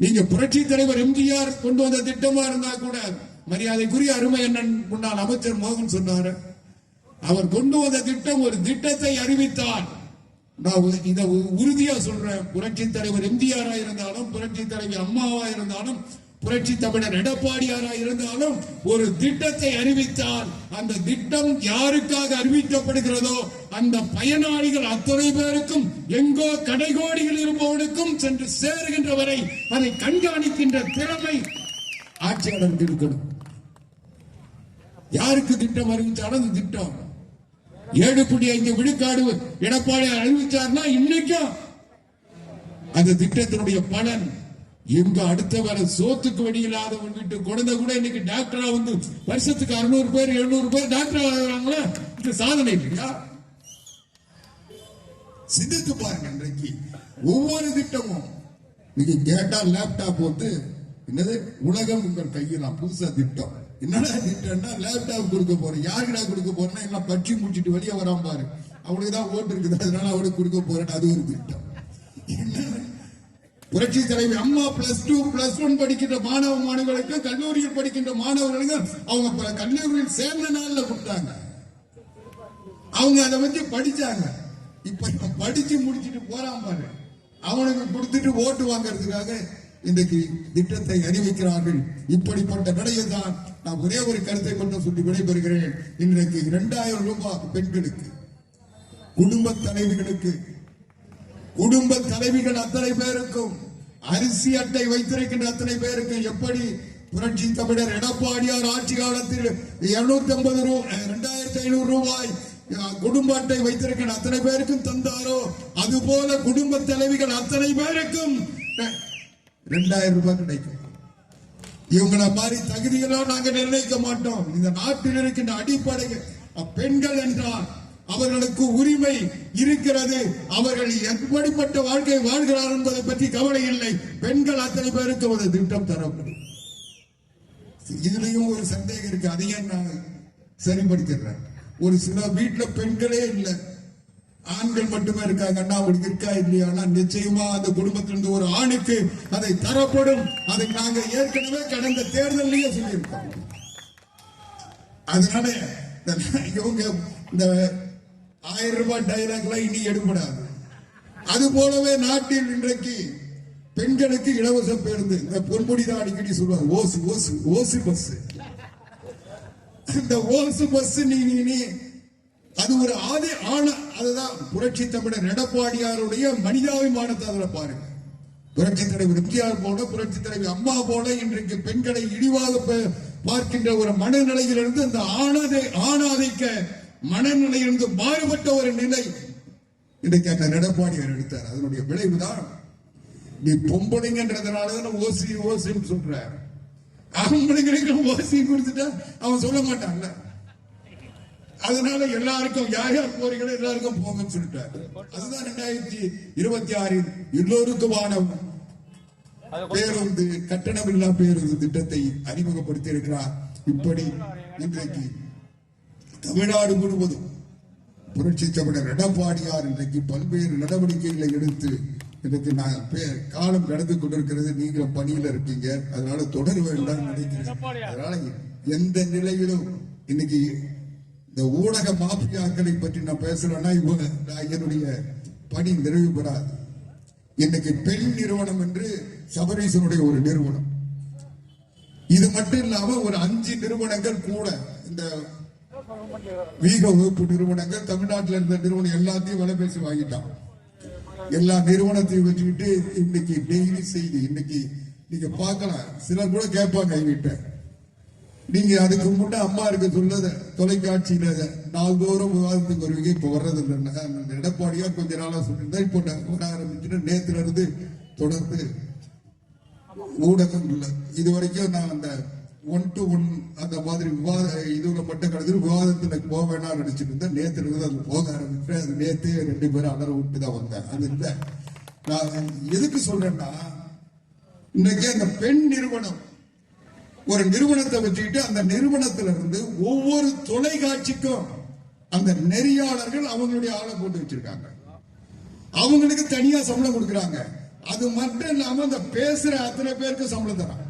நீங்க? புரட்சி தலைவர் எம்ஜிஆர் கொண்டு வந்த திட்டமா இருந்தா கூட, மரியாதைக்குரிய அருமை அண்ணன் முன்னாள் அமைச்சர் மோகன் சொன்னார், அவர் கொண்டு வந்த திட்டம் ஒரு திட்டத்தை அறிவித்தார். நான் இதை உறுதியா சொல்றேன். புரட்சி தலைவர் எம்ஜிஆரா இருந்தாலும், புரட்சி தலைவி அம்மாவா இருந்தாலும், புரட்சி தமிழர் எடப்பாடியாரா இருந்தாலும் ஒரு திட்டத்தை அறிவித்தால் அந்த திட்டம் யாருக்காக அறிவிக்கப்படுகிறதோ அந்த பயனாளிகள் அத்தனை பேருக்கும், எங்கோ கடைகோடிகள் இருப்பவனுக்கும் சென்று சேருகின்ற வரை அதை கண்காணிக்கின்ற திறமை ஆட்சியாளருக்கு இருக்கணும். யாருக்கு திட்டம் அறிவித்தாலும் அந்த திட்டம் 7.5 விழுக்காடு எடப்பாடி அறிவிச்சார்னா இன்னைக்கும் அந்த திட்டத்தினுடைய பலன் எங்க அடுத்த வர சோத்துக்கு வழி இல்லாதவன் வீட்டு குழந்தை கூட இன்னைக்கு டாக்டரா வந்து வருஷத்துக்கு 600 பேர் 700 பேர் டாக்டர் ஆகிறாங்களா? இது சாதனை இல்லையா? சிந்தித்து பாருங்க. இன்றைக்கு ஒவ்வொரு திட்டமும் நீங்க கேட்டா லேப்டாப் வந்து என்னது உலகம் உங்கள் கையில் புதுசா திட்டம். என்னடா திட்டம்னா லேப்டாப் கொடுக்க போறேன். யாருக்குடா கொடுக்க போறேன்னா எல்லாம் பட்சி முடிச்சிட்டு வெளியே வராம பாரு, அவனுக்குதான் ஓட்டு இருக்குது, அதனால அவனுக்கு கொடுக்க போறேன். அது ஒரு திட்டம். புரட்சி தலைவி அம்மா +2 +1 படிக்கின்ற மாணவ மாணவர்களுக்கு, கல்லூரியில் படிக்கின்ற மாணவர்களுக்கு அவங்க கல்லூரியில் சேர்ந்த நாள்ல கொடுத்தாங்க. அவங்க அதை வச்சு படிச்சாங்க. இப்ப படிச்சு முடிச்சுட்டு போறான் பாரு, அவனுக்கு கொடுத்துட்டு ஓட்டு வாங்கறதுக்காக இன்றைக்கு திட்டத்தை அறிவிக்கிறார்கள். இப்படிப்பட்ட நிலையில் தான் நான் ஒரே ஒரு கருத்தை மட்டும் சொல்லி விடைபெறுகிறேன். இன்றைக்கு 2000 ரூபாய் பெண்களுக்கு, குடும்ப தலைவிகளுக்கு, குடும்ப தலைவிகள் அத்தனை பேருக்கும், அரிசி அட்டை வைத்திருக்கின்ற அத்தனை பேருக்கு எப்படி புரட்சி தமிழர் எடப்பாடியார் ஆட்சி காலத்தில் 2,500 ரூபாய் குடும்ப அட்டை வைத்திருக்கின்ற அத்தனை பேருக்கும் தந்தாரோ, அதுபோல குடும்ப தலைவிகள் அத்தனை பேருக்கும் 2000 ரூபாய் கிடைக்கும். இவங்களை மாதிரி தகுதியெல்லாம் நாங்கள் நிர்ணயிக்க மாட்டோம். இந்த நாட்டில் இருக்கின்ற அடிப்படை பெண்கள் என்றால் அவர்களுக்கு உரிமை இருக்கிறது. அவர்கள் எப்படிப்பட்ட வாழ்க்கை வாழ்கிறார் என்பதை பற்றி கவலை இல்லை. பெண்கள் அத்தனை பேருக்கு ஒரு திட்டம் தரப்படும். இதுலயும் ஒரு சந்தேகம் இருக்கு, அதையும் நான் சரிப்படுத்திடுறேன். ஒரு சில வீட்டுல பெண்களே இல்லை, ஆண்கள் மட்டுமே இருக்காங்கன்னா அவங்களுக்கு இருக்கா இல்லையா? நிச்சயமா அந்த குடும்பத்திலிருந்து ஒரு ஆணுக்கு அதை தரப்படும். அதை நாங்க ஏற்கனவே கடந்த தேர்தலையே சொல்லியிருக்கோம். அதனால இவங்க இந்த 1000 ரூபாய் டைலாக்லாம் இனி எடுபடாது. அது போலவே நாட்டில் இன்றைக்கு பெண்களுக்கு இலவச பேருந்து, இந்த பொன்முடிதான் அடிக்கடி சொல்லுவாங்க, ஓசு ஓசு ஓசு பஸ். இந்த ஓசு பஸ் நீ அது ஒரு அதுதான் புரட்சி தமிழர் எடப்பாடியாருடைய மனிதாபிமானத்தை அதுல பாருங்க. புரட்சி தலைவர் எம்ஜிஆர் போல, புரட்சி தலைவர் அம்மா போல இன்றைக்கு பெண்களை இழிவாக பார்க்கின்ற ஒரு மனநிலையிலிருந்து இந்த ஆணாதிக்க மனநிலையிலிருந்து மாறுபட்ட ஒரு நிலை இன்றைக்கு அந்த எடப்பாடியார் எடுத்தார். அதனுடைய விளைவுதான் நீ பொம்பளைங்கன்றதுனாலதான் ஓசி ஓசின்னு சொல்ற. ஆம்பளைங்களுக்கு ஓசி கொடுத்துட்டா அவன் சொல்ல மாட்டான்ல. அதனால எல்லாருக்கும் யார் யார் போறீங்களோ எல்லாருக்கும் போங்கன்னு சொல்லிட்டாரு. அதுதான் 2026 எல்லோருக்குமான பேருந்து, கட்டணமில்லா பேருந்து திட்டத்தை அறிமுகப்படுத்தி இருக்கிறார். இப்படி இன்றைக்கு தமிழ்நாடு முழுவதும் புரட்சி தமிழர் எடப்பாடியார் இன்றைக்கு பல்வேறு நடவடிக்கைகளை எடுத்து இன்றைக்கு நான் காலம் கடந்து கொண்டிருக்கிறது. நீங்க பணியில இருக்கீங்க, அதனால தொடர வேண்டாம் நினைக்கிறேன். அதனால எந்த நிலையிலும் இன்னைக்கு இந்த ஊடக மாஃபியாக்களை பற்றி நான் பேசுறேன்னா என்னுடைய பணி நிறைவு பெறாது. இன்னைக்கு பெண் நிறுவனம் என்று சபரீசனுடைய ஒரு நிறுவனம், இது மட்டும் இல்லாம ஒரு 5 நிறுவனங்கள் கூட இந்த வீக வகுப்பு நிறுவனங்கள் தமிழ்நாட்டில் இருந்த நிறுவனம் எல்லாத்தையும் விலை பேசி வாங்கிட்டான். எல்லா நிறுவனத்தையும் வச்சுக்கிட்டு இன்னைக்கு டெய்லி செய்தி இன்னைக்கு நீங்க பார்க்கலாம். சிலர் கூட கேட்பாங்க வீட்டை, நீங்க அதுக்கு முன்ன அம்மா இருக்க சொல்லத தொலைக்காட்சியில நாள்தோறும் விவாதத்துக்கு வருவீங்க, இப்ப வர்றது இல்லைன்னா எடப்பாடியா கொஞ்ச நாளா சொல்லியிருந்தா இப்போ வர ஆரம்பிச்சுட்டு நேத்துல இருந்து தொடர்ந்து ஊடகம் இல்லை. இது வரைக்கும் நான் அந்த 1-to-1 அந்த மாதிரி இதுல மட்டும் கிடையாது, விவாதத்துல போக வேணாம் நினைச்சிட்டு இருந்தேன். நேத்துல இருந்து அது போக ஆரம்பிச்சேன். அது நேத்து 2 பேரும் அலற விட்டு தான் வந்தேன். அது இல்லை, நான் எதுக்கு சொல்றேன்னா இன்னைக்கு அந்த பெண் நிறுவனம் ஒரு நிறுவனத்தை வச்சுக்கிட்டு அந்த நிறுவனத்துல இருந்து ஒவ்வொரு தொலைக்காட்சிக்கும் அந்த நெறியாளர்கள் அவங்களுடைய ஆளை போட்டு வச்சிருக்காங்க. அவங்களுக்கு தனியா சம்பளம் கொடுக்கறாங்க. அது மட்டும் இல்லாம அந்த பேசுற அத்தனை பேருக்கு சம்பளம் தராங்க.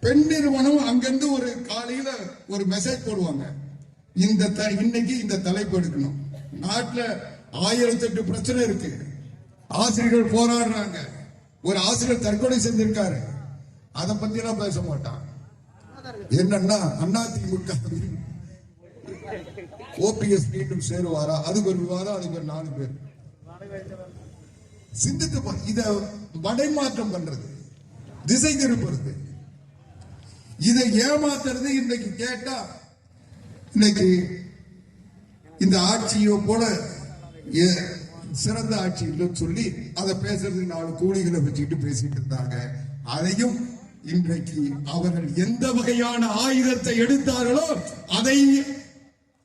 பெண் நிறுவனம் அங்கிருந்து ஒரு காலையில ஒரு மெசேஜ் போடுவாங்க, இன்னைக்கு இந்த தலைப்பு எடுக்கணும். நாட்டுல 1008 பிரச்சனை இருக்கு, ஆசிரியர்கள் போராடுறாங்க, ஒரு ஆசிரியர் தற்கொலை செஞ்சிருக்காரு, அதை பத்தி எல்லாம் பேச மாட்டான். என்னன்னா அதிமுக OPS மீண்டும் சேருவாரா, அதுக்கு ஒரு விவாதம், அதுக்கு ஒரு 4 பேர் சிந்தித்து இத மடைமாற்றம் பண்றது, திசை திருப்புறது, இதை ஏமாத்துறது. இன்னைக்கு கேட்டா இன்னைக்கு இந்த ஆட்சியோ போல சிறந்த ஆட்சி இல்லைன்னு சொல்லி அதை பேசுறது 4 கூலிகளை வச்சுக்கிட்டு பேசிட்டு இருந்தாங்க. அதையும் இன்றைக்கு அவர்கள் எந்த வகையான ஆயுதத்தை எடுத்தார்களோ அதை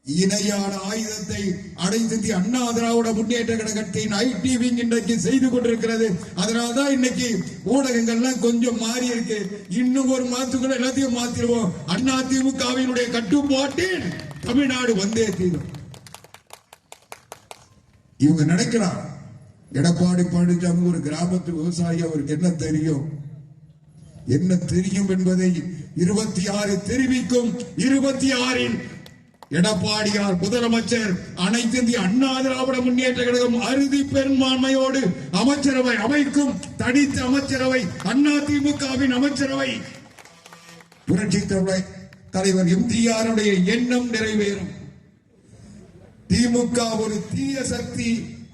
இணையான ஆயுதத்தை அனைத்து அண்ணா திராவிட முன்னேற்ற கழகத்தின் IT விங் இன்றைக்கு செய்து கொண்டிருக்கிறது. அதனால்தான் இன்னைக்கு ஊடகங்கள்லாம் கொஞ்சம் மாறி இருக்கு. இன்னும் ஒரு மாதத்துக்குள்ள எல்லாத்தையும் மாத்திருவோம். அதிமுகவினுடைய கட்டுப்பாட்டில் தமிழ்நாடு வந்தே தீரும். இவங்க நினைக்கலாம் எடப்பாடி பழனிசாமி ஒரு கிராமத்து விவசாயி, அவருக்கு என்ன தெரியும் என்பதை 26 தெரிவிக்கும். 26இல் எடப்பாடியார் முதலமைச்சர் அனைத்து இந்திய அண்ணா திராவிட முன்னேற்ற கழகம் அறுதி பெரும்பான்மையோடு அமைச்சரவை அமைக்கும். தனித்த அமைச்சரவை அதிமுகவின் அமைச்சரவை. புரட்சி தலைவர் MGR எண்ணம் நிறைவேறும். திமுக ஒரு தீய சக்தி,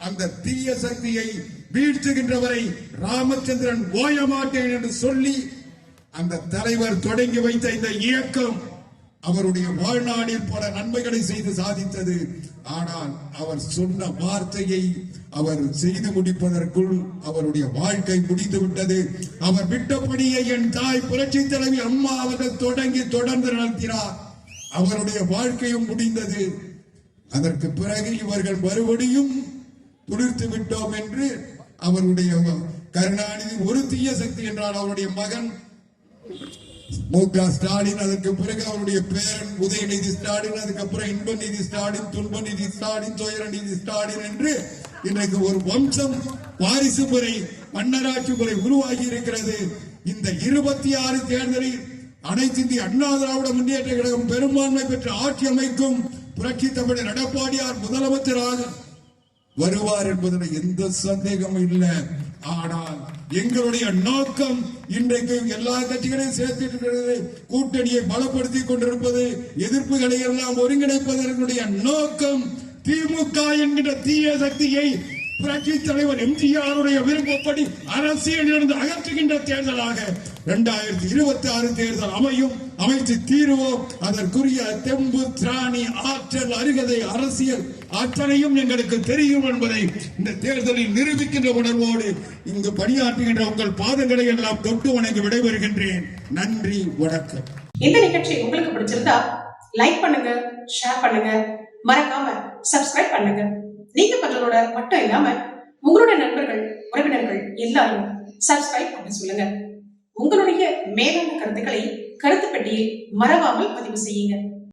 அந்த தீய சக்தியை வீழ்த்துகின்றவரை ராமச்சந்திரன் ஓய மாட்டேன் என்று சொல்லி அந்த தலைவர் தொடங்கி வைத்த இந்த இயக்கம் அவருடைய வாழ்நாளில் பல நன்மைகளை செய்து சாதித்தது. ஆனால் அவர் சொன்ன வார்த்தையை அவர் செய்து முடிப்பதற்குள் அவருடைய வாழ்க்கை முடிந்து விட்டது. அவர் விட்ட பணியை என் தாய் புரட்சி தலைவி அம்மா அவர்கள் தொடர்ந்து நடத்தினார். அவருடைய வாழ்க்கையும் முடிந்தது. அதற்கு பிறகு இவர்கள் மறுபடியும் துளிர்த்து விட்டோம் என்று அவருடைய கருணாநிதி ஒரு தீய சக்தி என்றால் அவருடைய மகன் MK ஸ்டாலின், அதற்கு பிறகு அவருடைய பேரன் உதயநிதி ஸ்டாலின், அதுக்கப்புறம் இன்பநிதி ஸ்டாலின், துன்பநிதி ஸ்டாலின், துயரநிதி ஸ்டாலின் என்று இன்றைக்கு ஒரு வம்சம் வாரிசு முறை மன்னராட்சி முறை உருவாகி இருக்கிறது. இந்த 26 தேர்தலில் அனைத்து இந்திய அண்ணா திராவிட முன்னேற்ற கழகம் பெரும்பான்மை பெற்று ஆட்சி அமைக்கும். புரட்சி தமிழர் எடப்பாடியார் முதலமைச்சராக வருவார் என்பதில் எந்த சந்தேகமும் இல்லை. ஆனால் எங்களுடைய நோக்கம் இன்றைக்கு எல்லா கட்சிகளையும் சேர்த்து கூட்டணியை பலப்படுத்திக் கொண்டிருப்பது, எதிர்ப்புகளை எல்லாம் ஒருங்கிணைப்பதற்குடைய நோக்கம் திமுக என்கிற தீய சக்தியை புரட்சி தலைவர் MGR விருப்பப்படி அரசியலிருந்து அகற்றுகின்ற தேர்தலாக 2026 தேர்தல் அமைத்து தீருவோம். அதற்குரிய தெம்பு, திராணி, ஆற்றல், அருகதை, அரசியல் அத்தனையும் எங்களுக்கு தெரியும் என்பதை இந்த தேர்தலில் நிரூபிக்கின்ற உணர்வோடு இங்கு பணியாற்றுகின்ற உங்கள் பாதங்களை எல்லாம் தொட்டு வணங்கி விடைபெறுகின்றேன். நன்றி, வணக்கம். இந்த நிகழ்ச்சி உங்களுக்கு பிடிச்சிருந்தா லைக் பண்ணுங்க, ஷேர் பண்ணுங்க, மறக்காம சப்ஸ்கிரைப் பண்ணுங்க. நீங்க பண்றதோட மட்டும் இல்லாம உங்களோட நண்பர்கள், உறவினர்கள் எல்லாரும் சப்ஸ்கிரைப் பண்ண சொல்லுங்க. உங்களுடைய மேலான கருத்துக்களை கருத்து பெட்டியில் மறவாமல் பதிவு செய்யுங்க.